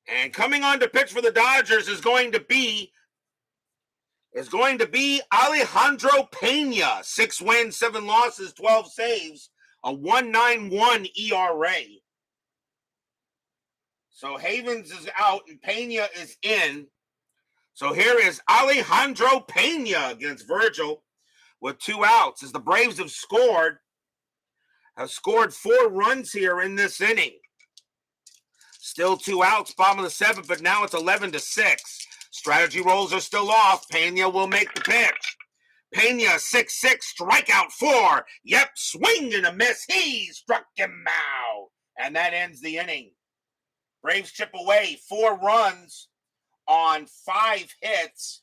And coming on to pitch for the Dodgers is going to be Alejandro Pena. 6 wins, 7 losses, 12 saves, a 1.91 ERA. So Havens is out and Pena is in. So here is Alejandro Pena against Virgil with 2 outs as the Braves have scored 4 runs here in this inning. Still 2 outs, bottom of the 7th, but now it's 11 to 6. Strategy rolls are still off. Pena will make the pitch. Pena, 6-6, strikeout 4. Yep, swing and a miss. He struck him out. And that ends the inning. Braves chip away 4 runs on 5 hits.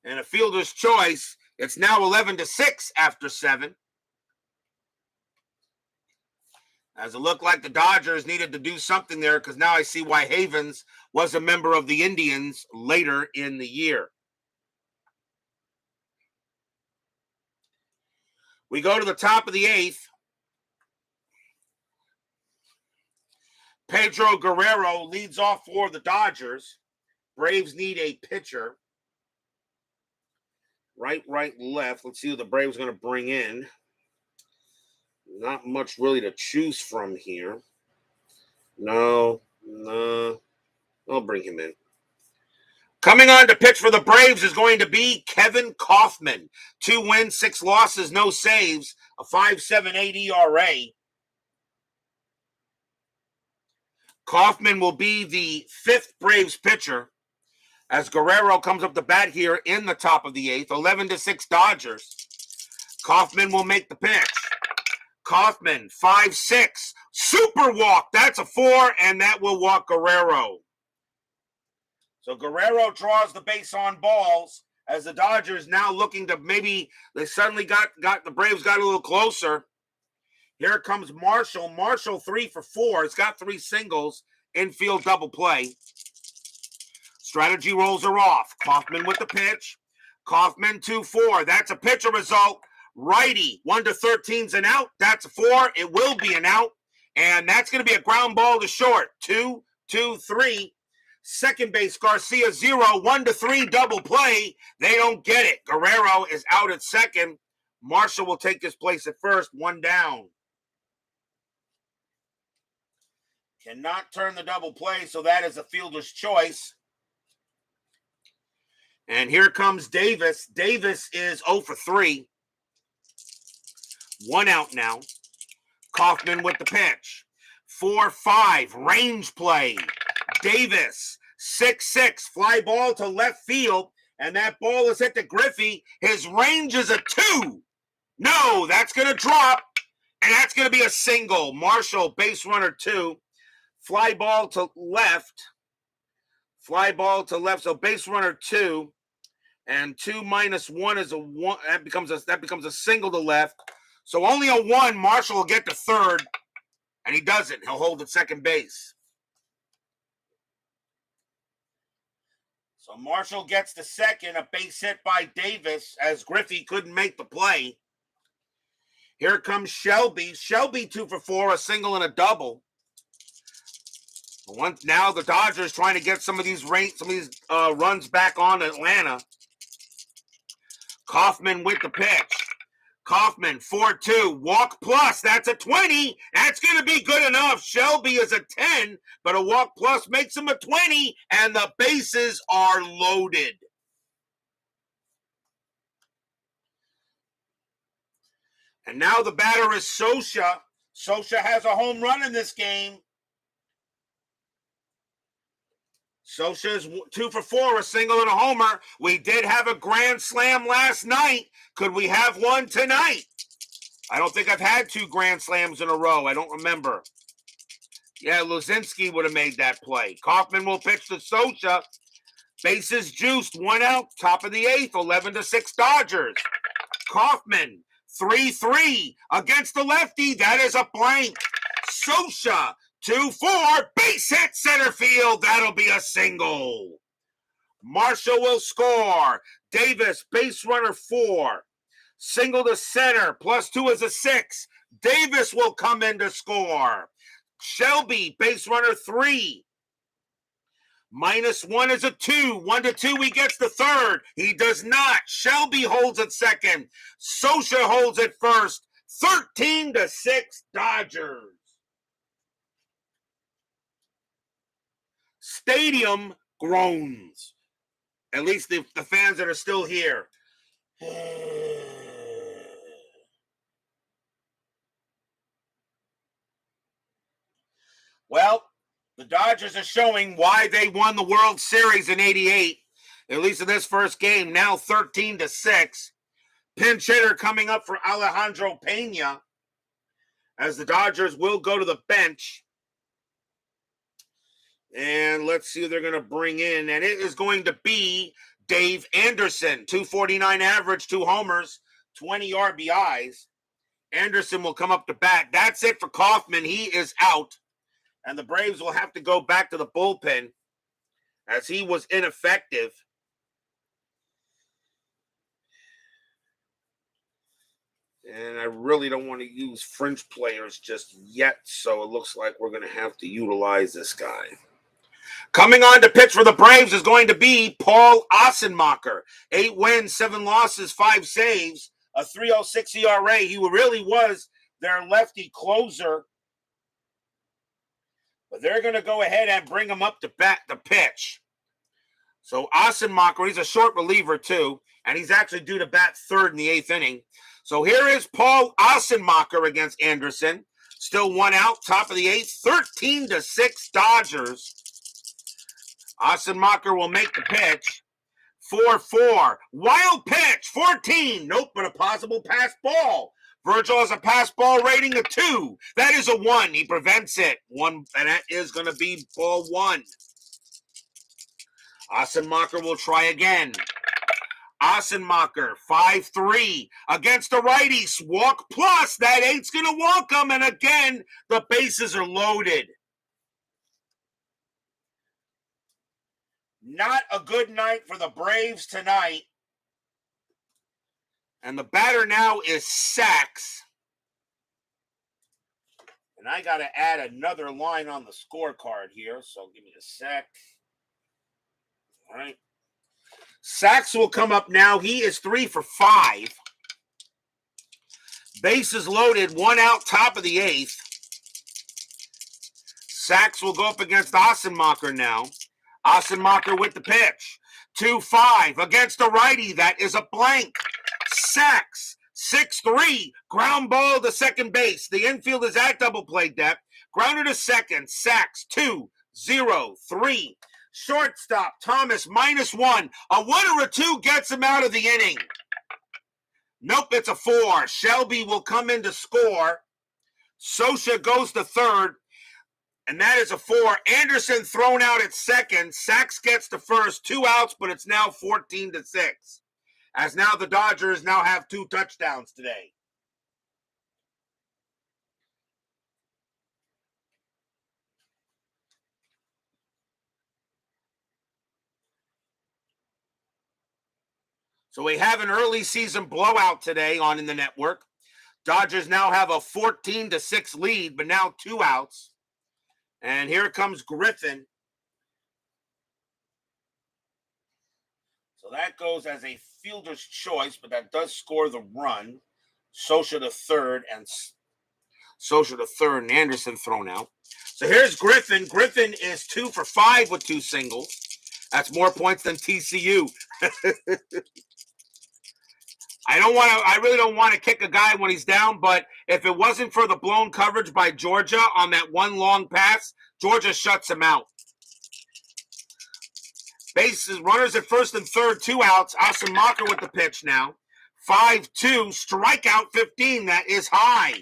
And a fielder's choice. It's now 11 to 6 after 7. As it looked like the Dodgers needed to do something there because now I see why Havens was a member of the Indians later in the year. We go to the top of the 8th. Pedro Guerrero leads off for the Dodgers. Braves need a pitcher. Right, left. Let's see who the Braves are going to bring in. Not much really to choose from here. No. I'll bring him in. Coming on to pitch for the Braves is going to be Kevin Kauffman. 2 wins, 6 losses, no saves, a 5.78 ERA. Kauffman will be the 5th Braves pitcher as Guerrero comes up to bat here in the top of the 8th. 11 to 6 Dodgers. Kauffman will make the pitch. Kauffman, 5-6, super walk. That's a 4, and that will walk Guerrero. So Guerrero draws the base on balls as the Dodgers now looking to maybe they suddenly got the Braves got a little closer. Here comes Marshall. Marshall 3 for 4. It's got 3 singles. Infield double play. Strategy rolls are off. Kauffman with the pitch. Kauffman 2-4. That's a pitcher result. Righty, 1 to 13's an out. That's a 4. It will be an out. And that's going to be a ground ball to short. 2-2-3. Second base, Garcia 0. 1 to 3 double play. They don't get it. Guerrero is out at second. Marshall will take his place at first. 1 down. Cannot turn the double play, so that is a fielder's choice. And here comes Davis. Davis is 0 for 3. 1 out now. Kauffman with the pitch. 4-5, range play. Davis, 6-6, fly ball to left field, and that ball is hit to Griffey. His range is a 2. No, that's going to drop, and that's going to be a single. Marshall, base runner 2. Fly ball to left. Fly ball to left, so base runner 2. And 2 minus 1 is a 1. That becomes a single to left. So only a 1. Marshall will get to third, and he doesn't. He'll hold at second base. So Marshall gets to second, a base hit by Davis as Griffey couldn't make the play. Here comes Shelby. Shelby 2 for 4, a single and a double. Now the Dodgers trying to get some of these runs back on Atlanta. Kauffman with the pitch. Kaufman, 4-2. Walk plus, that's a 20. That's going to be good enough. Shelby is a 10, but a walk plus makes him a 20, and the bases are loaded. And now the batter is Scioscia. Scioscia has a home run in this game. Scioscia is 2 for 4, a single and a homer. We did have a grand slam last night. Could we have one tonight? I don't think I've had 2 grand slams in a row. I don't remember. Yeah, Luzinski would have made that play. Kaufman will pitch to Scioscia. Bases juiced, 1 out, top of the 8th, 11-6 Dodgers. Kaufman, 3-3 against the lefty. That is a blank. Scioscia, 2-4, base hit center field. That'll be a single. Marshall will score. Davis, base runner 4. Single to center, +2 is a 6. Davis will come in to score. Shelby, base runner 3. -1 is a 2. 1-2, he gets the third. He does not. Shelby holds at second. Scioscia holds at first. 13-6 Dodgers. Stadium groans. At least the fans that are still here. Well, the Dodgers are showing why they won the World Series in '88, at least in this first game, now 13-6. Pinch hitter coming up for Alejandro Pena, as the Dodgers will go to the bench. And let's see who they're going to bring in. And it is going to be Dave Anderson, 249 average, 2 homers, 20 RBIs. Anderson will come up to bat. That's it for Kaufman. He is out. And the Braves will have to go back to the bullpen as he was ineffective. And I really don't want to use French players just yet, so it looks like we're going to have to utilize this guy. Coming on to pitch for the Braves is going to be Paul Ossenmacher. 8 wins, 7 losses, 5 saves, a 3.06 ERA. He really was their lefty closer. But they're going to go ahead and bring him up to bat the pitch. So Ossenmacher, he's a short reliever too, and he's actually due to bat third in the 8th inning. So here is Paul Ossenmacher against Anderson. Still 1 out, top of the 8th, 13-6 Dodgers. Ossenmacher will make the pitch. 4-4. Wild pitch, 14. Nope, but a possible pass ball. Virgil has a pass ball rating of 2. That is a 1. He prevents it. 1, and that is going to be ball 1. Ossenmacher will try again. Ossenmacher, 5-3 against the righty. Walk plus. That 8's going to walk him. And again, the bases are loaded. Not a good night for the Braves tonight. And the batter now is Sachs. And I got to add another line on the scorecard here, so give me a sec. All right. Sachs will come up now. He is 3 for 5. Bases loaded, 1 out, top of the 8th. Sachs will go up against Ossenmacher now. Ossenmacher with the pitch. 2-5 against the righty. That is a blank. Sachs, 6-3, ground ball to second base. The infield is at double play depth. Grounder to second. Sachs, 2-0-3. Shortstop, Thomas, -1. A 1 or a 2 gets him out of the inning. Nope, it's a 4. Shelby will come in to score. Scioscia goes to third. And that is a 4. Anderson thrown out at second. Sachs gets to first. 2 outs, but it's now 14-6. As now the Dodgers now have 2 touchdowns today. So we have an early season blowout today on in the network. Dodgers now have a 14-6 lead, but now 2 outs. And here comes Griffin. So that goes as a fielder's choice, but that does score the run. Socha to third, and Anderson thrown out. So here's Griffin. Griffin is 2 for 5 with 2 singles. That's more points than TCU. I really don't want to kick a guy when he's down, but if it wasn't for the blown coverage by Georgia on that one long pass, Georgia shuts him out. Bases, runners at first and third, 2 outs. Asemacher with the pitch now. 5-2, strikeout 15. That is high.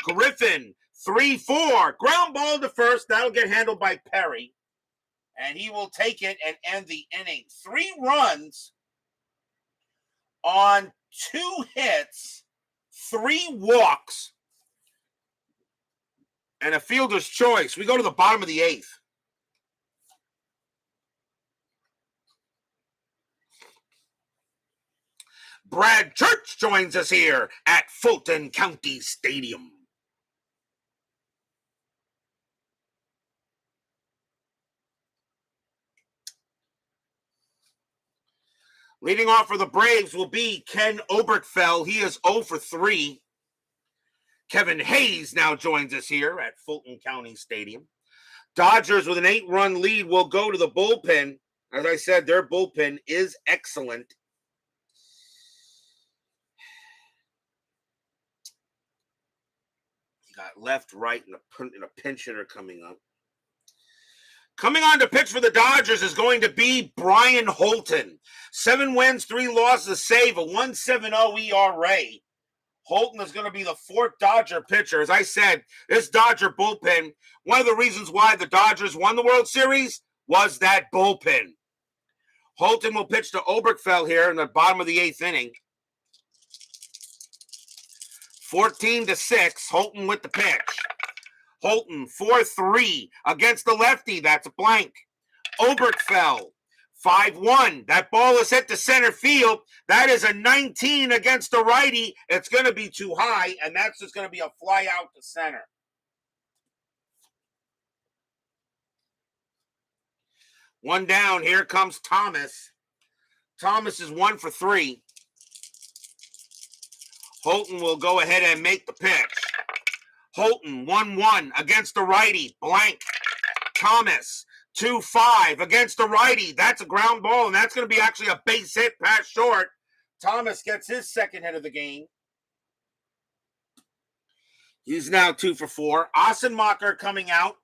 Griffin, 3-4. Ground ball to first. That'll get handled by Perry. And he will take it and end the inning. 3 runs on 2 hits, 3 walks, and a fielder's choice. We go to the bottom of the 8th. Brad Church joins us here at Fulton County Stadium. Leading off for the Braves will be Ken Oberkfell. He is 0 for 3. Kevin Hayes now joins us here at Fulton County Stadium. Dodgers with an 8-run lead will go to the bullpen. As I said, their bullpen is excellent. You got left, right, and a pinch hitter coming up. Coming on to pitch for the Dodgers is going to be Brian Holton. 7 wins, 3 losses, save, a 1.70 ERA. Holton is going to be the 4th Dodger pitcher. As I said, this Dodger bullpen, one of the reasons why the Dodgers won the World Series was that bullpen. Holton will pitch to Oberkfell here in the bottom of the 8th inning. 14-6, Holton with the pitch. Holton, 4-3 against the lefty. That's a blank. Oberkfell, 5-1. That ball is hit to center field. That is a 19 against the righty. It's going to be too high, and that's just going to be a fly out to center. One down. Here comes Thomas. Thomas is 1 for 3. Holton will go ahead and make the pitch. Holton, 1-1 against the righty, blank. Thomas, 2-5 against the righty. That's a ground ball, and that's going to be actually a base hit past short. Thomas gets his 2nd hit of the game. He's now 2 for 4. Asemacher coming out,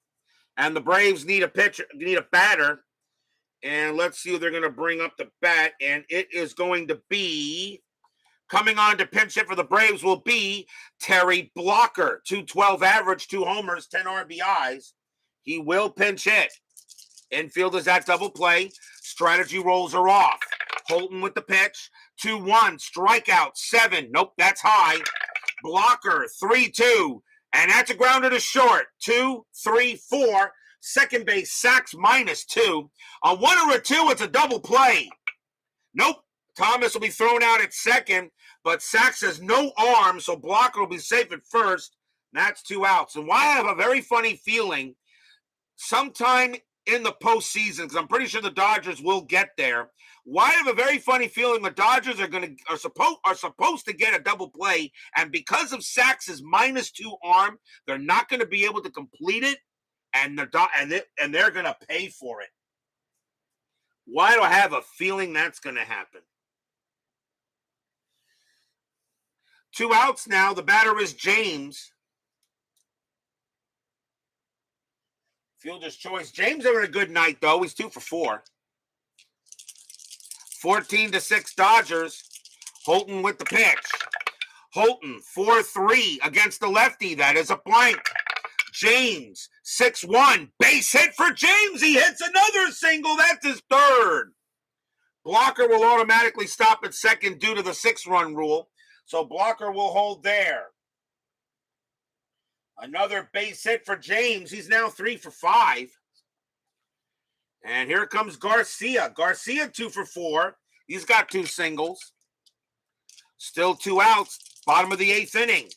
and the Braves need a batter. And let's see who they're going to bring up the bat, and it is going to be... Coming on to pinch hit for the Braves will be Terry Blocker. 212 average, 2 homers, 10 RBIs. He will pinch hit. Infield is at double play. Strategy rolls are off. Holton with the pitch. 2-1, strikeout, 7. Nope, that's high. Blocker, 3-2. And that's a grounder to short. 2, 3, 4. Second base, Sachs -2. On 1 or a 2, it's a double play. Nope. Thomas will be thrown out at second, but Sachs has no arm, so Blocker will be safe at first. That's 2 outs. And why I have a very funny feeling, sometime in the postseason, because I'm pretty sure the Dodgers will get there, why I have a very funny feeling the Dodgers are supposed to get a double play, and because of Sachs's -2 arm, they're not going to be able to complete it, and they're going to pay for it. Why do I have a feeling that's going to happen? 2 outs now. The batter is James. Fielder's choice. James having a good night, though. He's 2 for 4. 14-6 Dodgers. Holton with the pitch. Holton, 4-3 against the lefty. That is a blank. James, 6-1. Base hit for James. He hits another single. That's his 3rd. Blocker will automatically stop at second due to the 6-run rule. So Blocker will hold there. Another base hit for James. He's now 3 for 5. And here comes Garcia. Garcia 2 for 4. He's got 2 singles. Still 2 outs. Bottom of the 8th inning.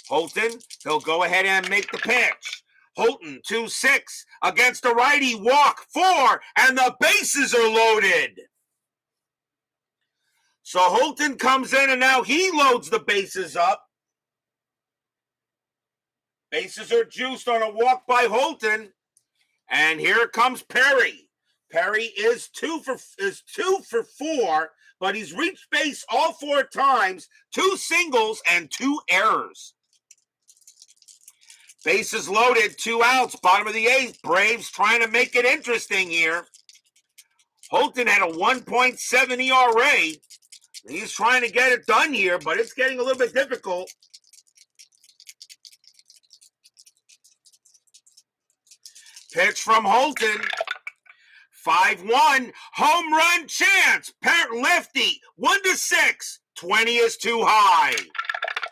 Holton, he'll go ahead and make the pitch. Holton, 2-6 against the righty. Walk, 4, and the bases are loaded. So Holton comes in, and now he loads the bases up. Bases are juiced on a walk by Fulton. And here comes Perry. Perry is two for four, but he's reached base all 4 times, 2 singles and 2 errors. Bases loaded, 2 outs, bottom of the 8th. Braves trying to make it interesting here. Fulton had a 1.7 ERA. He's trying to get it done here, but it's getting a little bit difficult. Pitch from Fulton. 5-1, home run chance. Lefty, 1-6. 20 is too high.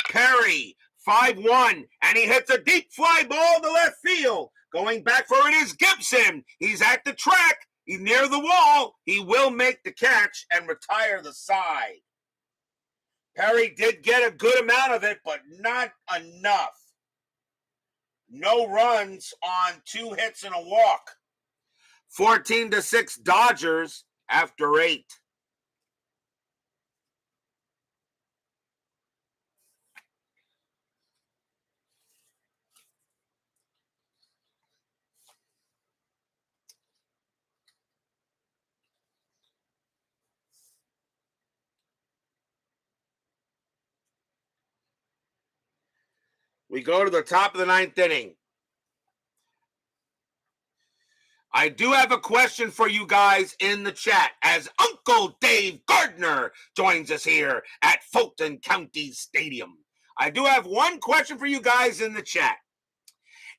Perry, 5-1, and he hits a deep fly ball to left field. Going back for it is Gibson. He's at the track. He's near the wall. He will make the catch and retire the side. Perry did get a good amount of it, but not enough. No runs on 2 hits and a walk. 14-6 Dodgers after 8. We go to the top of the 9th inning. I do have a question for you guys in the chat as Uncle Dave Gardner joins us here at Fulton County Stadium. I do have one question for you guys in the chat.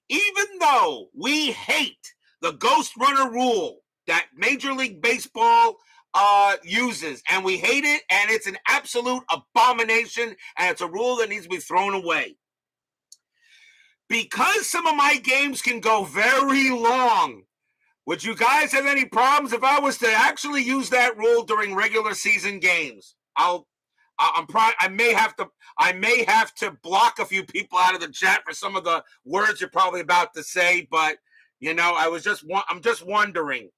Even though we hate the ghost runner rule that Major League Baseball uses, and we hate it, and it's an absolute abomination, and it's a rule that needs to be thrown away. Because some of my games can go very long, would you guys have any problems if I was to actually use that rule during regular season games? I may have to block a few people out of the chat for some of the words you're probably about to say, but I'm just wondering.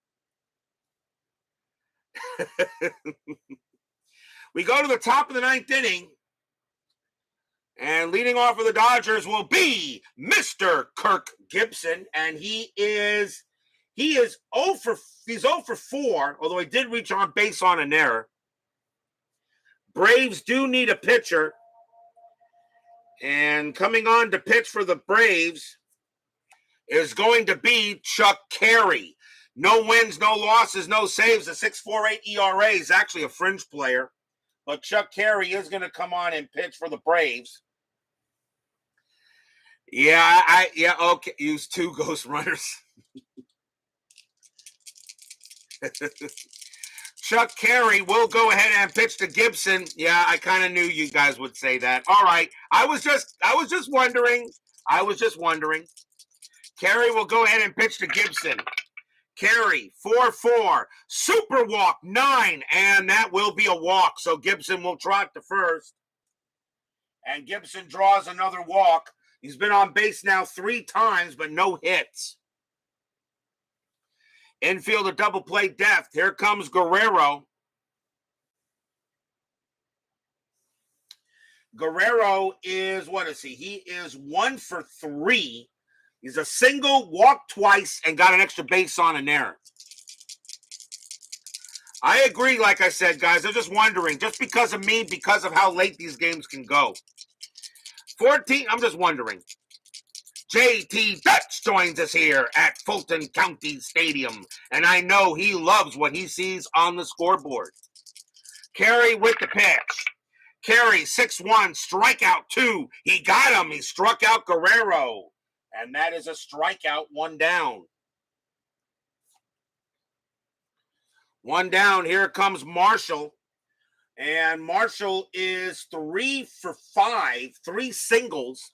We go to the top of the 9th inning, and leading off for the Dodgers will be Mr. Kirk Gibson, and he is 0 for 4, although he did reach on base on an error. Braves do need a pitcher. And coming on to pitch for the Braves is going to be Chuck Carey. No wins, no losses, no saves. A 6.48 ERA is actually a fringe player. But Chuck Carey is going to come on and pitch for the Braves. Okay. Use 2 ghost runners. Chuck Carey will go ahead and pitch to Gibson. Yeah, I kind of knew you guys would say that. All right. I was just wondering. Carey will go ahead and pitch to Gibson. Carey, 4-4. Super walk, 9. And that will be a walk. So Gibson will trot to first. And Gibson draws another walk. He's been on base now 3 times, but no hits. Infield a double play depth. Here comes Guerrero. Guerrero is, what is he? He is 1 for 3. He's a single, walked twice, and got an extra base on an error. I agree, like I said, guys. I'm just wondering, just because of me, because of how late these games can go. 14, I'm just wondering. JT Dutch joins us here at Fulton County Stadium, and I know he loves what he sees on the scoreboard. Carey with the pitch. Carey, 6-1, strikeout 2. He got him. He struck out Guerrero, and that is a strikeout, 1 down. 1 down. Here comes Marshall, and Marshall is 3 for 5, 3 singles.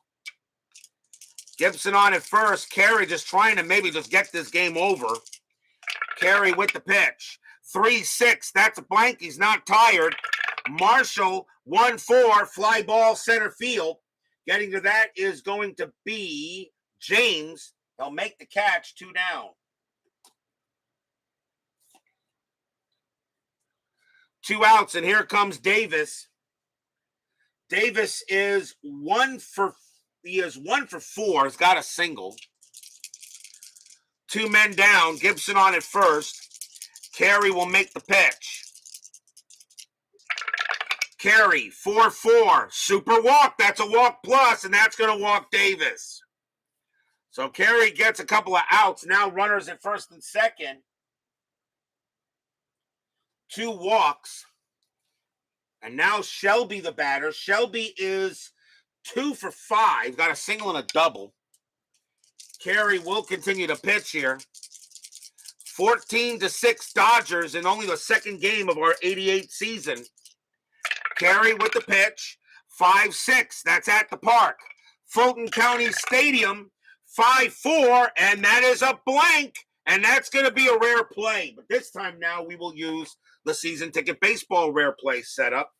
Gibson on at first. Carey just trying to maybe just get this game over. Carey with the pitch. 3-6. That's a blank. He's not tired. Marshall, 1-4. Fly ball center field. Getting to that is going to be James. He'll make the catch. 2 down. 2 outs, and here comes Davis. Davis is 1 for He is 1 for 4. He's got a single. 2 men down. Gibson on at first. Carey will make the pitch. Carey, 4-4. Super walk. That's a walk plus, and that's going to walk Davis. So Carey gets a couple of outs. Now runners at first and second. 2 walks. And now Shelby the batter. Shelby is 2 for 5. Got a single and a double. Carey will continue to pitch here. 14-6 Dodgers in only the second game of our 88 season. Carey with the pitch. 5-6. That's at the park. Fulton County Stadium. 5-4. And that is a blank. And that's going to be a rare play. But this time now we will use the season ticket baseball rare play setup.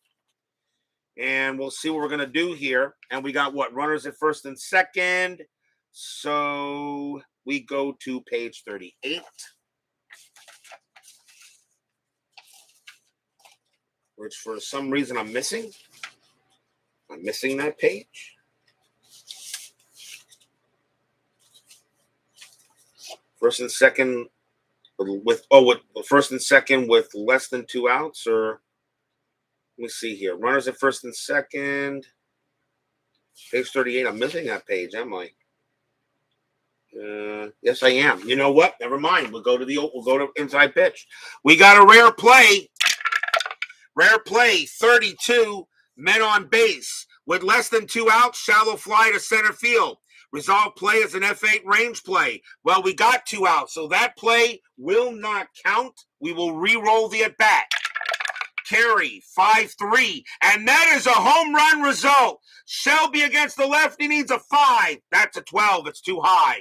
And we'll see what we're going to do here. And we got what? Runners at first and second. So we go to page 38. Which for some reason I'm missing. I'm missing that page. First and second with first and second with less than 2 outs, or let me see here. Runners at first and second. Page 38. I'm missing that page, am I? Yes, I am. You know what? Never mind. We'll go to inside pitch. We got a rare play. Rare play. 32 men on base with less than 2 outs. Shallow fly to center field. Resolve play is an F8 range play. Well, we got 2 outs, so that play will not count. We will re-roll the at-bat. Carey, 5-3, and that is a home run result. Shelby against the left, he needs a 5. That's a 12. It's too high.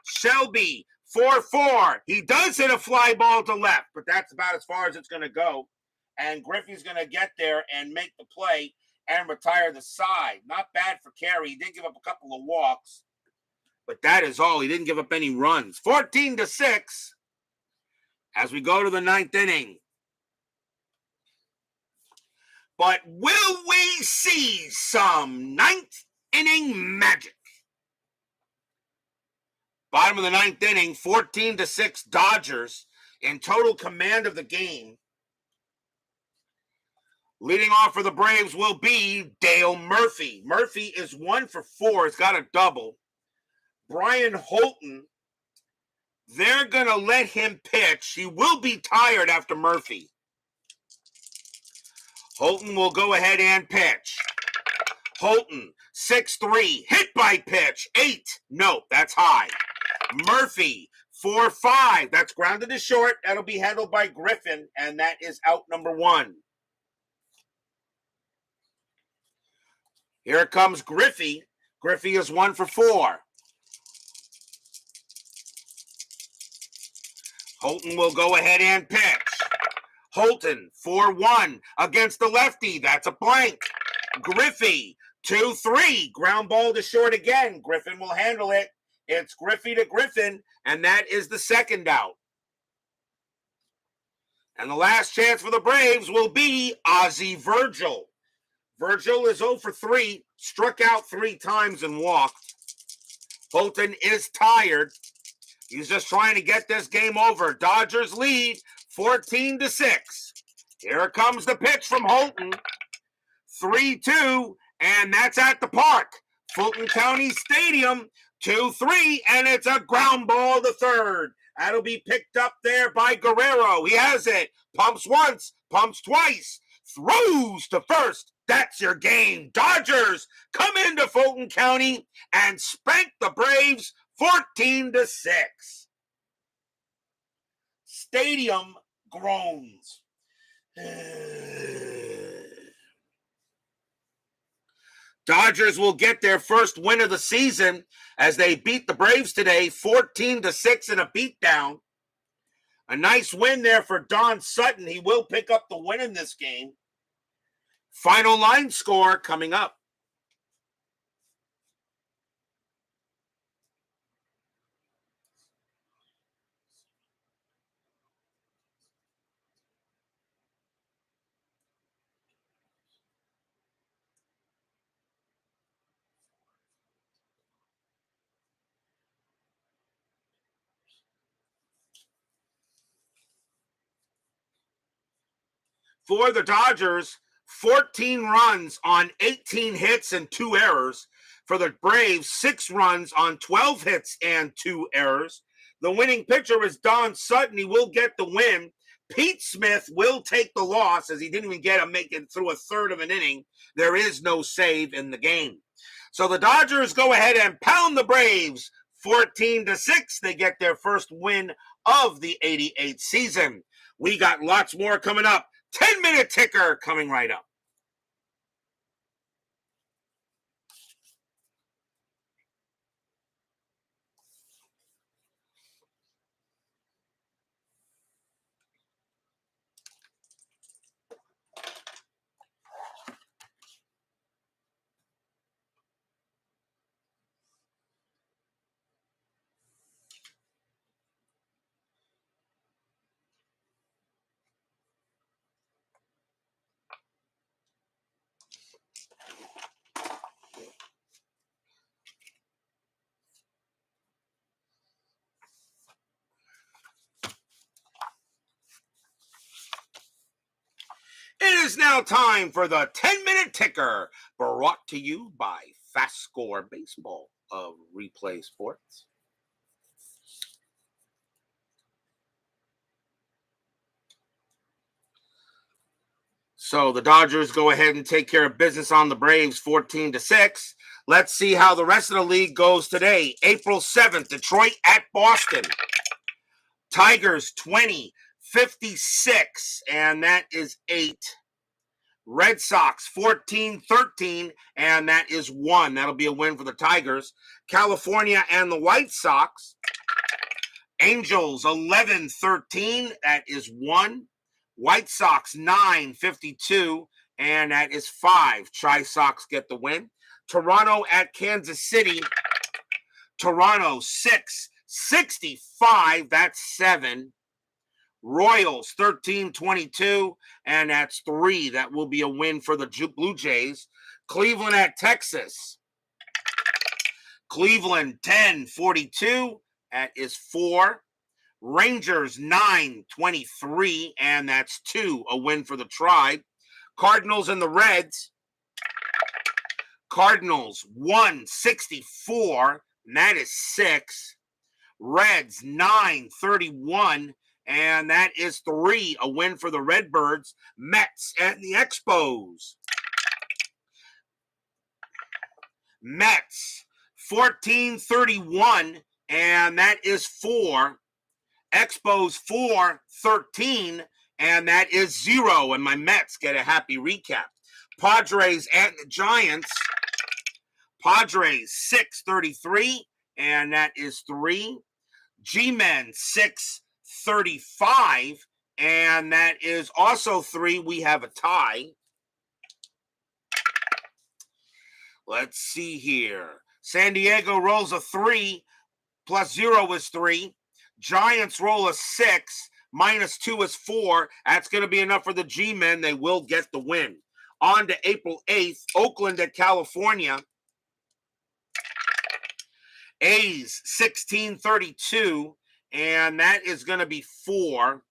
Shelby, 4-4. He does hit a fly ball to left, but that's about as far as it's going to go. And Griffey's going to get there and make the play and retire the side. Not bad for Carey. He did give up a couple of walks, but that is all. He didn't give up any runs. 14-6 as we go to the 9th inning. But will we see some 9th inning magic? Bottom of the 9th inning, 14-6 Dodgers in total command of the game. Leading off for the Braves will be Dale Murphy. Murphy is 1 for 4. He's got a double. Brian Holton, they're going to let him pitch. He will be tired after Murphy. Holton will go ahead and pitch. Holton, 6-3, hit by pitch, 8. No, that's high. Murphy, 4-5. That's grounded to short. That'll be handled by Griffin, and that is out number 1. Here comes Griffey. Griffey is 1 for 4. Holton will go ahead and pitch. Holton, 4-1 against the lefty. That's a blank. Griffey, 2-3. Ground ball to short again. Griffin will handle it. It's Griffey to Griffin, and that is the second out. And the last chance for the Braves will be Ozzie Virgil. Virgil is 0 for 3, struck out 3 times and walked. Fulton is tired. He's just trying to get this game over. Dodgers lead 14-6. Here comes the pitch from Holton. 3-2, and that's at the park. Fulton County Stadium, 2-3, and it's a ground ball to third. That'll be picked up there by Guerrero. He has it. Pumps once, pumps twice, throws to first. That's your game. Dodgers come into Fulton County and spank the Braves 14-6. Stadium groans. Dodgers will get their first win of the season as they beat the Braves today 14-6 in a beatdown. A nice win there for Don Sutton. He will pick up the win in this game. Final line score coming up. For the Dodgers, 14 runs on 18 hits and 2 errors. For the Braves, 6 runs on 12 hits and 2 errors. The winning pitcher is Don Sutton. He will get the win. Pete Smith will take the loss as he didn't even get him making through a third of an inning. There is no save in the game. So the Dodgers go ahead and pound the Braves 14-6. They get their first win of the 88 season. We got lots more coming up. 10-minute ticker coming right up. It is now time for the 10-minute ticker, brought to you by FastScore Baseball of Replay Sports. So the Dodgers go ahead and take care of business on the Braves 14-6. Let's see how the rest of the league goes today. April 7th, Detroit at Boston. Tigers 20-56, and that is 8. Red Sox 14-13, and that is 1. That'll be a win for the Tigers. California and the White Sox. Angels 11-13, that is 1. White Sox 9-52, and that is 5. Tri-Sox get the win. Toronto at Kansas City. Toronto 6-65, that's 7. Royals 13-22, and that's 3. That will be a win for the Blue Jays. Cleveland at Texas. Cleveland 10-42, that is 4. Rangers 9-23, and that's 2. A win for the Tribe. Cardinals and the Reds. Cardinals 164, and that is 6. Reds 931, and that is 3. A win for the Redbirds. Mets and the Expos. Mets 1431, and that is 4. Expos 413, and that is 0. And my Mets get a happy recap. Padres and the Giants. Padres 633, and that is 3. G-Men 635, and that is also 3. We have a tie. Let's see here. San Diego rolls a 3, plus 0 is 3. Giants roll a 6, minus 2 is 4. That's going to be enough for the G-Men. They will get the win. On to April 8th, Oakland at California. A's 1632, and that is going to be 4.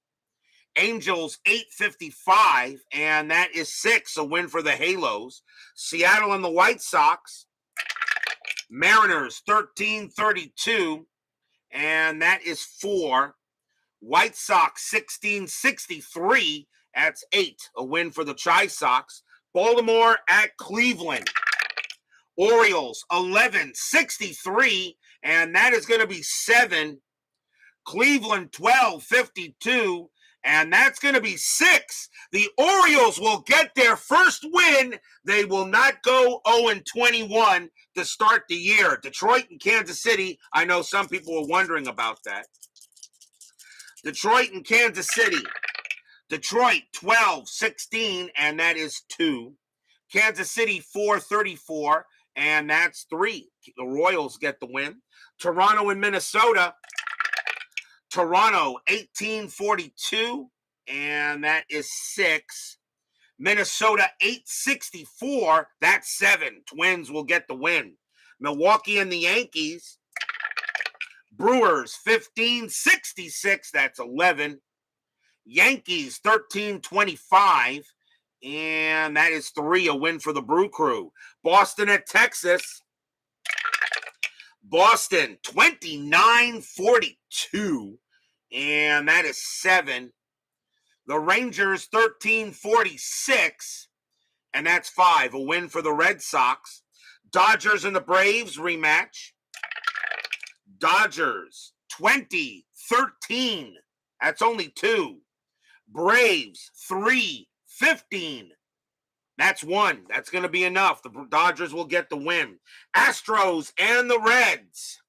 Angels 855, and that is 6. A win for the Halos. Seattle and the White Sox. Mariners 1332, and that is 4. White Sox 1663, that's 8. A win for the Chi-Sox. Baltimore at Cleveland. Orioles 1163, and that is going to be 7. Cleveland 1252, and that's going to be 6. The Orioles will get their first win. They will not go 0-21 to start the year. Detroit and Kansas City, I know some people were wondering about that. Detroit and Kansas City. Detroit 12-16, and that is 2. Kansas City 434, and that's 3. The Royals get the win. Toronto and Minnesota. Toronto 1842, and that is 6. Minnesota 864, that's 7. Twins will get the win. Milwaukee and the Yankees. Brewers 1566, that's 11. Yankees 13-25, and that is 3, a win for the Brew Crew. Boston at Texas. Boston 29-42, and that is 7. The Rangers 13-46, and that's 5, a win for the Red Sox. Dodgers and the Braves rematch. Dodgers 20-13, that's only 2. Braves 3-15, that's 1. That's going to be enough. The Dodgers will get the win. Astros and the Reds.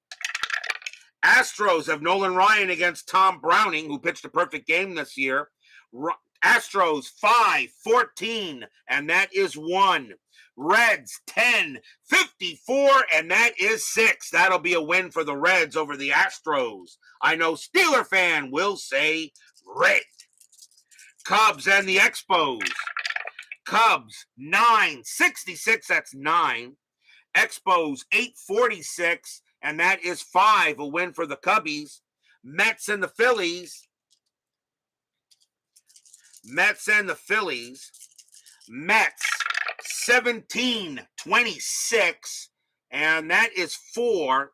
Astros have Nolan Ryan against Tom Browning, who pitched a perfect game this year. Astros 5-14, and that is 1. Reds 10-54, and that is 6. That'll be a win for the Reds over the Astros. I know Steeler fan will say red. Cubs and the Expos. Cubs 9-66, that's 9. Expos 8-46, and that is 5, a win for the Cubbies. Mets and the Phillies. Mets 17-26, and that is 4.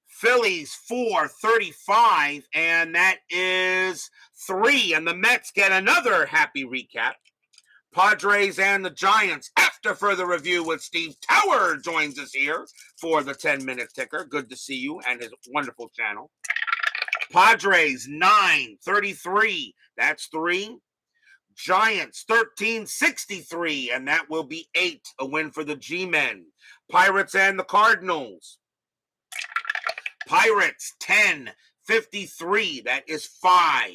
Phillies 4-35, and that is 3. And the Mets get another happy recap. Padres and the Giants, after further review with Steve Tower, joins us here for the 10-minute ticker. Good to see you and his wonderful channel. Padres 9-33, that's 3. Giants 13-63, and that will be 8, a win for the G-Men. Pirates and the Cardinals. Pirates 10-53, that is 5.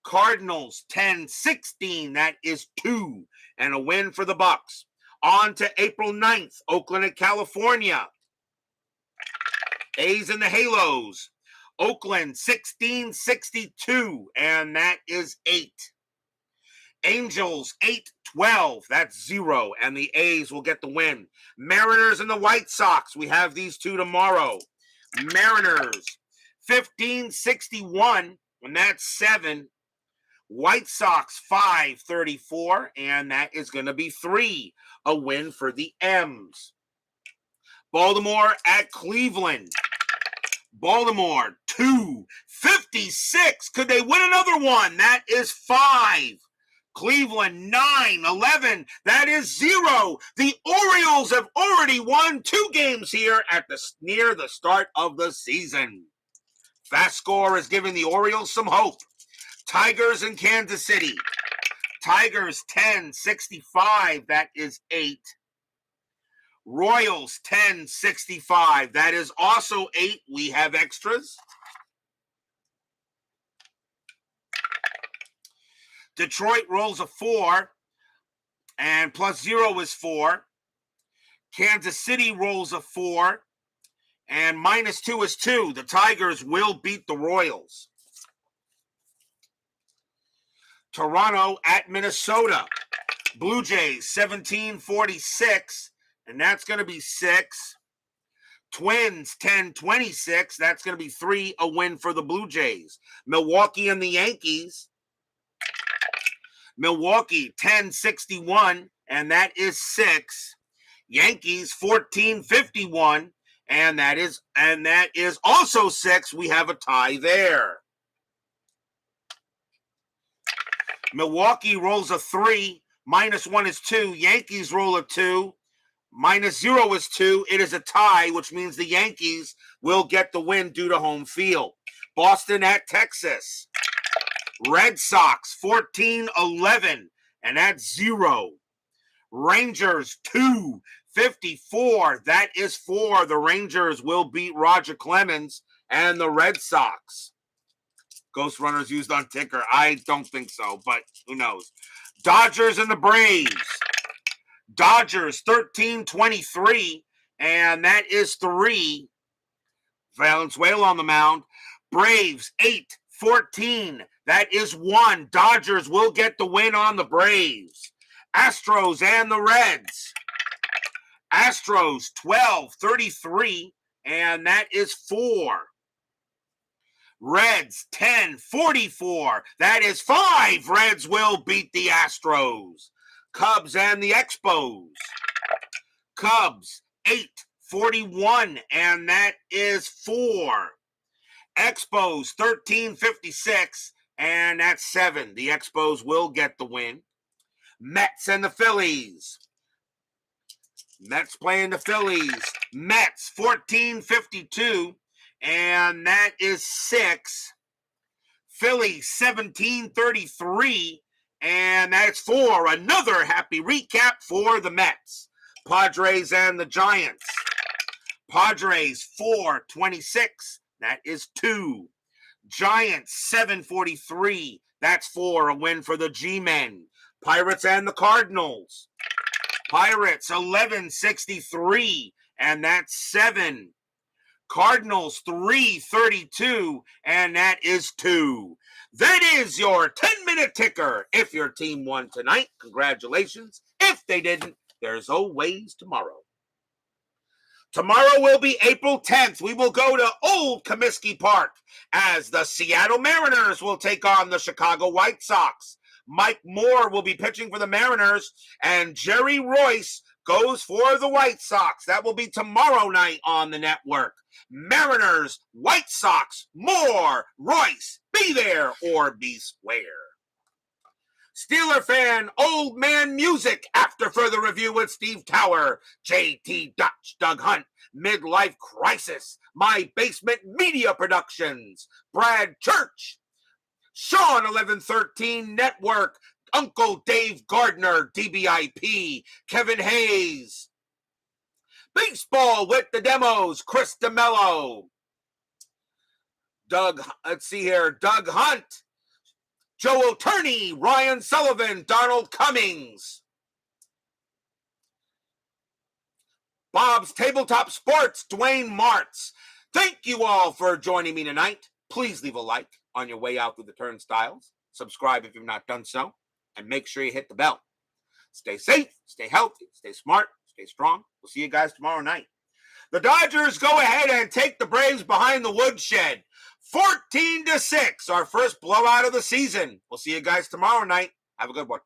Cardinals 10-16, that is 2, and a win for the Bucks. On to April 9th, Oakland and California. A's and the Halos. Oakland 16-62, and that is 8. Angels 8-12, that's 0, and the A's will get the win. Mariners and the White Sox, we have these two tomorrow. Mariners 15-61, and that's 7. White Sox 5-34, and that is going to be 3, a win for the M's. Baltimore at Cleveland. Baltimore 2-56. Could they win another one? That is 5. Cleveland 9-11. That is 0. The Orioles have already won 2 games here at near the start of the season. FastScore is giving the Orioles some hope. Tigers in Kansas City. Tigers 10-65. That is 8. Royals 10-65. That is also 8. We have extras. Detroit rolls a 4, and plus 0 is 4. Kansas City rolls a 4, and minus 2 is 2. The Tigers will beat the Royals. Toronto at Minnesota. Blue Jays 17-46, and that's going to be 6. Twins 10-26, that's going to be 3, a win for the Blue Jays. Milwaukee and the Yankees. Milwaukee 10-61, and that is 6. Yankees 14-51, and that is also 6. We have a tie there. Milwaukee rolls a 3, minus 1 is 2. Yankees roll a 2, minus 0 is 2. It is a tie, which means the Yankees will get the win due to home field. Boston at Texas. Red Sox 14-11, and that's 0. Rangers 2-54, that is 4. The Rangers will beat Roger Clemens and the Red Sox. Ghost runners used on ticker. I don't think so, but who knows. Dodgers and the Braves. Dodgers 13-23, and that is 3. Valenzuela on the mound. Braves 8-14. That is 1. Dodgers will get the win on the Braves. Astros and the Reds. Astros 12-33, and that is 4. Reds 10-44. That is 5. Reds will beat the Astros. Cubs and the Expos. Cubs 8-41, and that is 4. Expos 13-56, and that's 7. The Expos will get the win. Mets and the Phillies. Mets playing the Phillies. Mets 14-52, and that is 6. Phillies 17-33, and that's 4. Another happy recap for the Mets. Padres and the Giants. Padres 4-26, that is 2. Giants 7-43, that's 4. A win for the G-Men. Pirates and the Cardinals. Pirates 11-63, and that's 7. Cardinals 3-32, and that is 2. That is your 10-minute ticker. If your team won tonight, congratulations. If they didn't, there's always tomorrow. Tomorrow will be April 10th. We will go to Old Comiskey Park as the Seattle Mariners will take on the Chicago White Sox. Mike Moore will be pitching for the Mariners, and Jerry Royce goes for the White Sox. That will be tomorrow night on the network. Mariners, White Sox, Moore, Royce, be there or be square. Steeler fan, Old Man Music, after further review with Steve Tower, JT Dutch, Doug Hunt, Midlife Crisis, My Basement Media Productions, Brad Church, Sean 1113 Network, Uncle Dave Gardner, DBIP, Kevin Hayes, Baseball with the Demos, Chris DeMello, Doug Hunt, Joe O'Turney, Ryan Sullivan, Donald Cummings. Bob's Tabletop Sports, Dwayne Martz. Thank you all for joining me tonight. Please leave a like on your way out through the turnstiles. Subscribe if you've not done so. And make sure you hit the bell. Stay safe, stay healthy, stay smart, stay strong. We'll see you guys tomorrow night. The Dodgers go ahead and take the Braves behind the woodshed. 14-6, our first blowout of the season. We'll see you guys tomorrow night. Have a good one.